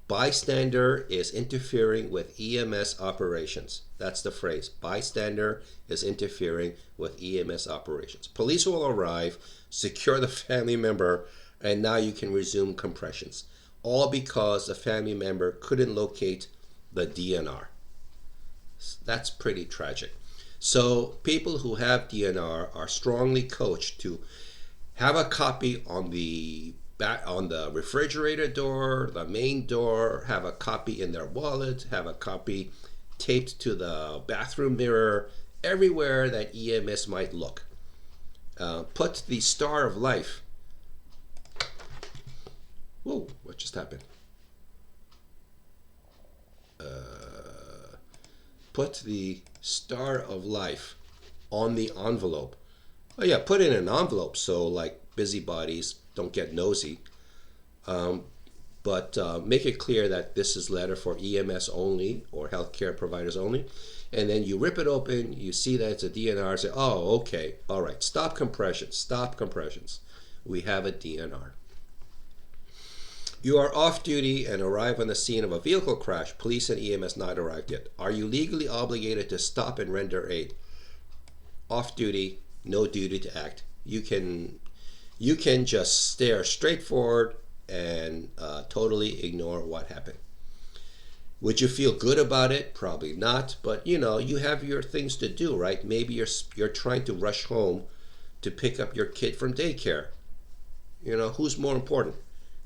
Speaker 1: Bystander is interfering with EMS operations. That's the phrase. Bystander is interfering with EMS operations. Police will arrive, secure the family member, and now you can resume compressions. All because the family member couldn't locate the DNR. That's pretty tragic. So people who have DNR are strongly coached to have a copy on the refrigerator door, the main door, have a copy in their wallet, have a copy taped to the bathroom mirror, everywhere that EMS might look. Put the star of life. Whoa, what just happened? Put the star of life on the envelope. Oh yeah, put it in an envelope so like busybodies don't get nosy. But make it clear that this is letter for EMS only or healthcare providers only. And then you rip it open, you see that it's a DNR, say, oh, okay, all right, stop compressions. We have a DNR. You are off duty and arrive on the scene of a vehicle crash. Police and EMS not arrived yet. Are you legally obligated to stop and render aid? Off duty, no duty to act. You can just stare straight forward and totally ignore what happened. Would you feel good about it? Probably not. But you have your things to do, right? Maybe you're trying to rush home to pick up your kid from daycare. Who's more important,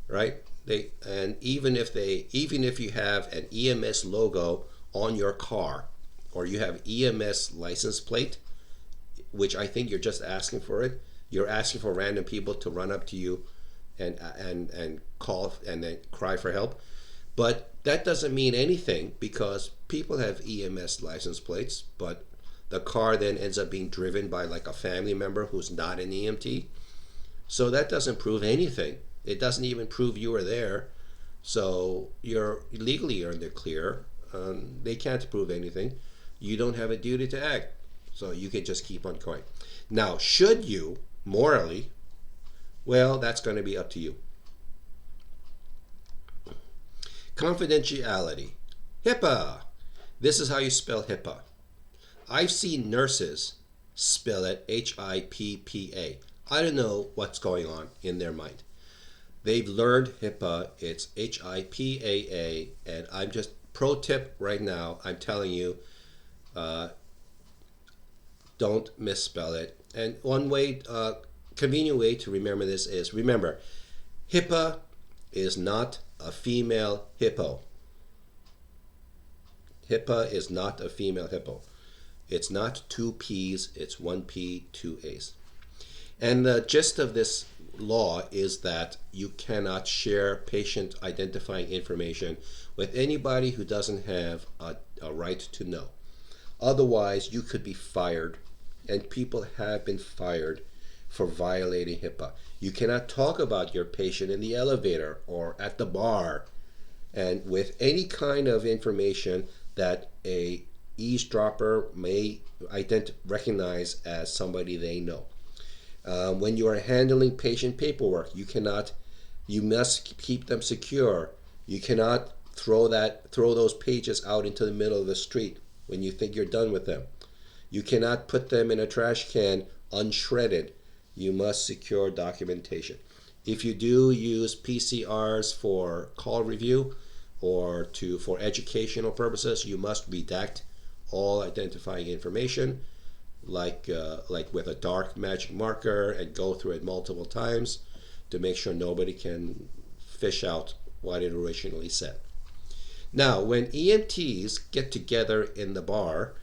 Speaker 1: right? Even if you have an EMS logo on your car, or you have EMS license plate, which I think you're just asking for it. You're asking for random people to run up to you and call and then cry for help. But that doesn't mean anything, because people have EMS license plates, but the car then ends up being driven by like a family member who's not an EMT. So that doesn't prove anything. It doesn't even prove you were there. So you're in the clear. They can't prove anything. You don't have a duty to act. So you can just keep on going. Now, should you morally? Well, that's going to be up to you. Confidentiality. HIPAA. This is how you spell HIPAA. I've seen nurses spell it HIPPA. I don't know what's going on in their mind. They've learned HIPAA. It's HIPAA. And I'm just, pro tip right now, I'm telling you, don't misspell it. And one way, convenient way to remember this is, remember, HIPAA is not a female hippo. HIPAA is not a female hippo. It's not two P's, it's one P, two A's. And the gist of this law is that you cannot share patient identifying information with anybody who doesn't have a right to know. Otherwise, you could be fired, and people have been fired for violating HIPAA. You cannot talk about your patient in the elevator or at the bar and with any kind of information that a eavesdropper may recognize as somebody they know. When you are handling patient paperwork, you must keep them secure. You cannot throw those pages out into the middle of the street when you think you're done with them. You cannot put them in a trash can unshredded. You must secure documentation. If you do use PCRs for call review or for educational purposes, you must redact all identifying information, like with a dark magic marker, and go through it multiple times to make sure nobody can fish out what it originally said. Now, when EMTs get together in the bar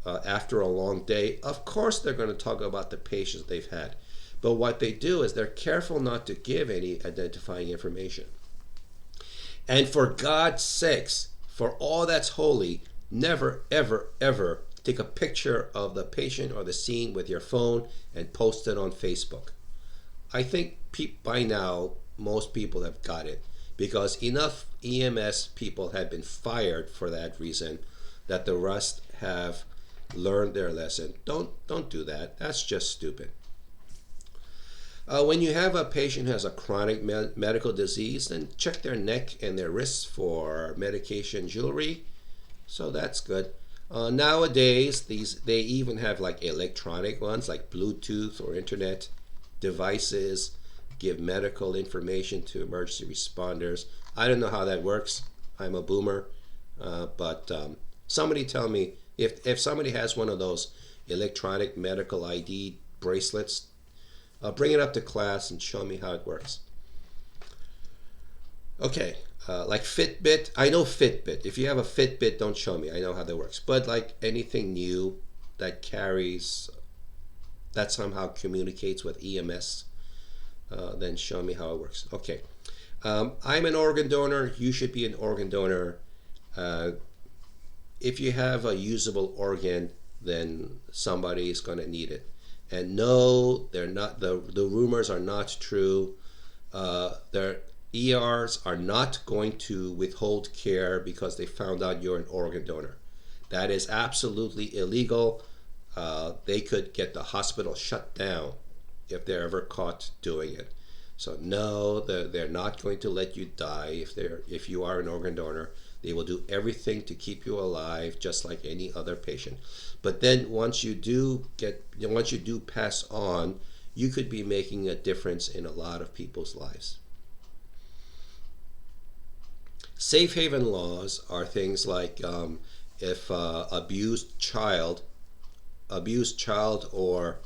Speaker 1: after a long day, of course they're going to talk about the patients they've had. But what they do is they're careful not to give any identifying information. And for God's sakes, for all that's holy, never, ever, ever take a picture of the patient or the scene with your phone and post it on Facebook. I think by now most people have got it, because enough EMS people have been fired for that reason that the rest have learned their lesson. Don't do that. That's just stupid. When you have a patient who has a chronic medical disease, then check their neck and their wrists for medication jewelry. So that's good. Nowadays, they even have like electronic ones, like Bluetooth or internet devices, give medical information to emergency responders. I don't know how that works. I'm a boomer, but somebody tell me if somebody has one of those electronic medical ID bracelets. Bring it up to class and show me how it works. Okay, like Fitbit. I know Fitbit. If you have a Fitbit, don't show me. I know how that works. But like anything new that somehow communicates with EMS, then show me how it works. Okay, I'm an organ donor. You should be an organ donor. If you have a usable organ, then somebody is going to need it. And no, they're not. The rumors are not true. Their ERs are not going to withhold care because they found out you're an organ donor. That is absolutely illegal. They could get the hospital shut down if they're ever caught doing it. So no, they're not going to let you die if you are an organ donor. They will do everything to keep you alive, just like any other patient. But then once you do pass on, you could be making a difference in a lot of people's lives. Safe haven laws are things like if abused child or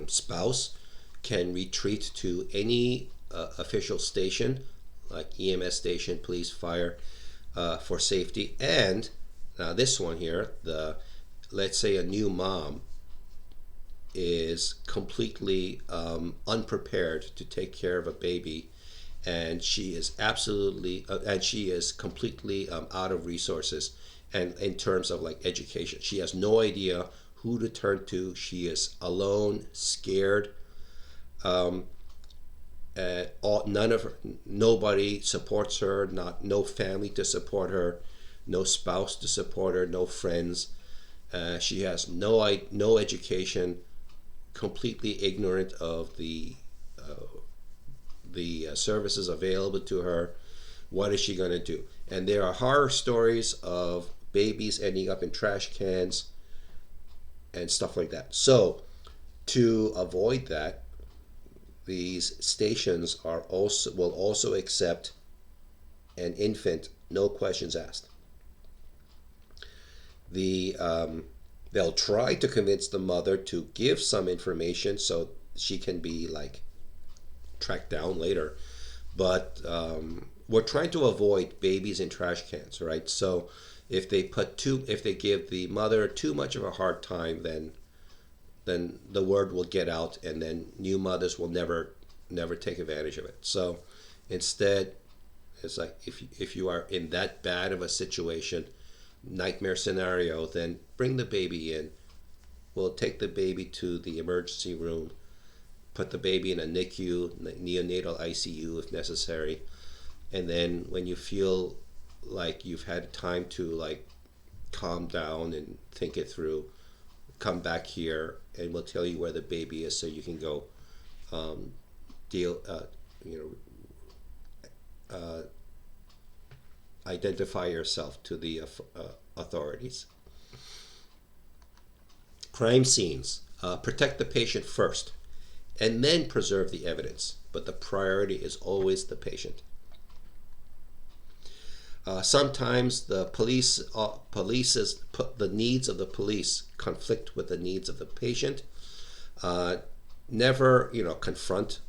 Speaker 1: spouse can retreat to any official station, like EMS station, police, fire, for safety. And now this one here, let's say a new mom is completely unprepared to take care of a baby, and she is completely out of resources, and in terms of like education, she has no idea who to turn to. She is alone, scared. Um, nobody supports her. No family to support her, no spouse to support her, no friends. She has no education, completely ignorant of the services available to her. What is she going to do? And there are horror stories of babies ending up in trash cans and stuff like that. So to avoid that, these stations will also accept an infant, no questions asked. They'll try to convince the mother to give some information so she can be like tracked down later, but we're trying to avoid babies in trash cans, right? So if they give the mother too much of a hard time, then the word will get out, and then new mothers will never take advantage of it. So instead, it's like if you are in that bad of a situation, nightmare scenario, then bring the baby in. We'll take the baby to the emergency room, put the baby in a NICU, neonatal ICU if necessary, and then when you feel like you've had time to like calm down and think it through, come back here and we'll tell you where the baby is so you can go deal identify yourself to the authorities. Crime scenes. Protect the patient first and then preserve the evidence, but the priority is always the patient. Sometimes the the needs of the police conflict with the needs of the patient. Never, confront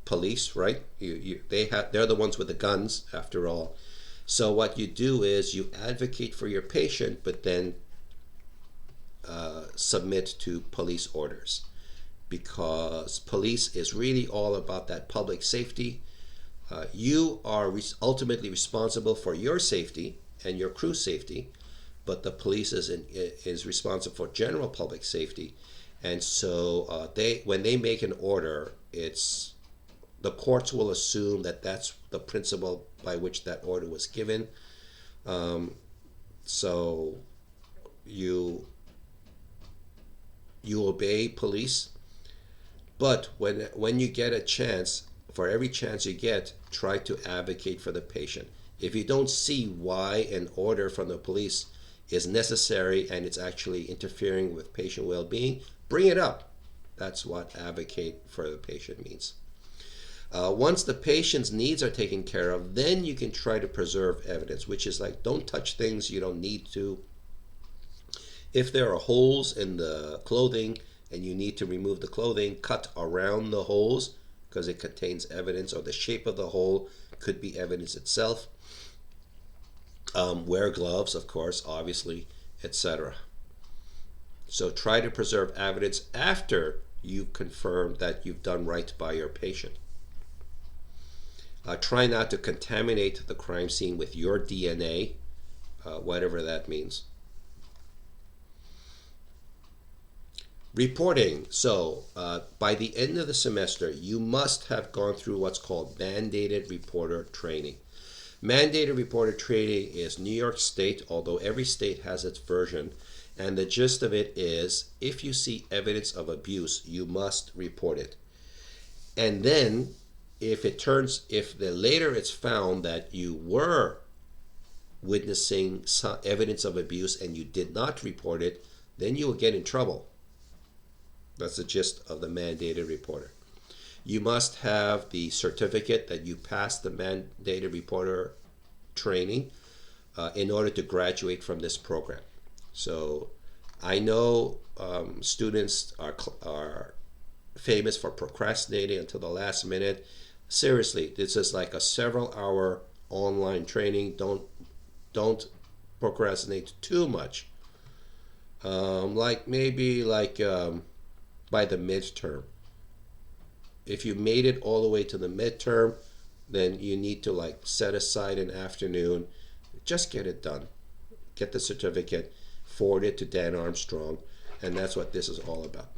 Speaker 1: police, right? They're the ones with the guns, after all. So what you do is you advocate for your patient, but then submit to police orders, because police is really all about that public safety. You are ultimately responsible for your safety and your crew's safety, but the police is responsible for general public safety. And so when they make an order, the courts will assume that that's the principle by which that order was given. So you obey police, but when you get a chance, for every chance you get, try to advocate for the patient. If you don't see why an order from the police is necessary and it's actually interfering with patient well-being, bring it up. That's what advocate for the patient means. Once the patient's needs are taken care of, then you can try to preserve evidence, which is like, don't touch things you don't need to. If there are holes in the clothing and you need to remove the clothing, cut around the holes because it contains evidence, or the shape of the hole could be evidence itself. Wear gloves, of course, obviously, etc. So try to preserve evidence after you've confirmed that you've done right by your patient. Try not to contaminate the crime scene with your DNA, whatever that means. Reporting. So by the end of the semester, you must have gone through what's called mandated reporter training. Mandated reporter training is New York State, although every state has its version. And the gist of it is, if you see evidence of abuse, you must report it. And then if later it's found that you were witnessing some evidence of abuse and you did not report it, then you will get in trouble. That's the gist of the mandated reporter. You must have the certificate that you passed the mandated reporter training in order to graduate from this program. So I know students are famous for procrastinating until the last minute. Seriously, this is like a several-hour online training. Don't procrastinate too much. Like maybe like by the midterm. If you made it all the way to the midterm, then you need to like set aside an afternoon. Just get it done. Get the certificate, forward it to Dan Armstrong, and that's what this is all about.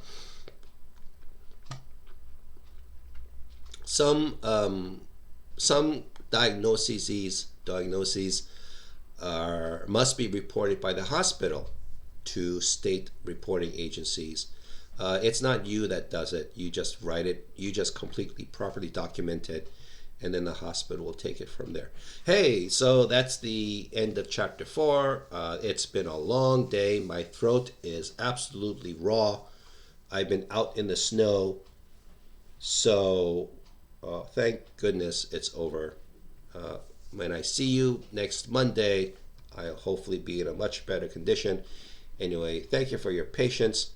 Speaker 1: Some diagnoses must be reported by the hospital to state reporting agencies. It's not you that does it. You just write it. You just completely properly document it, and then the hospital will take it from there. Hey, so that's the end of chapter 4. It's been a long day. My throat is absolutely raw. I've been out in the snow, so thank goodness it's over. When I see you next Monday, I'll hopefully be in a much better condition. Anyway, thank you for your patience.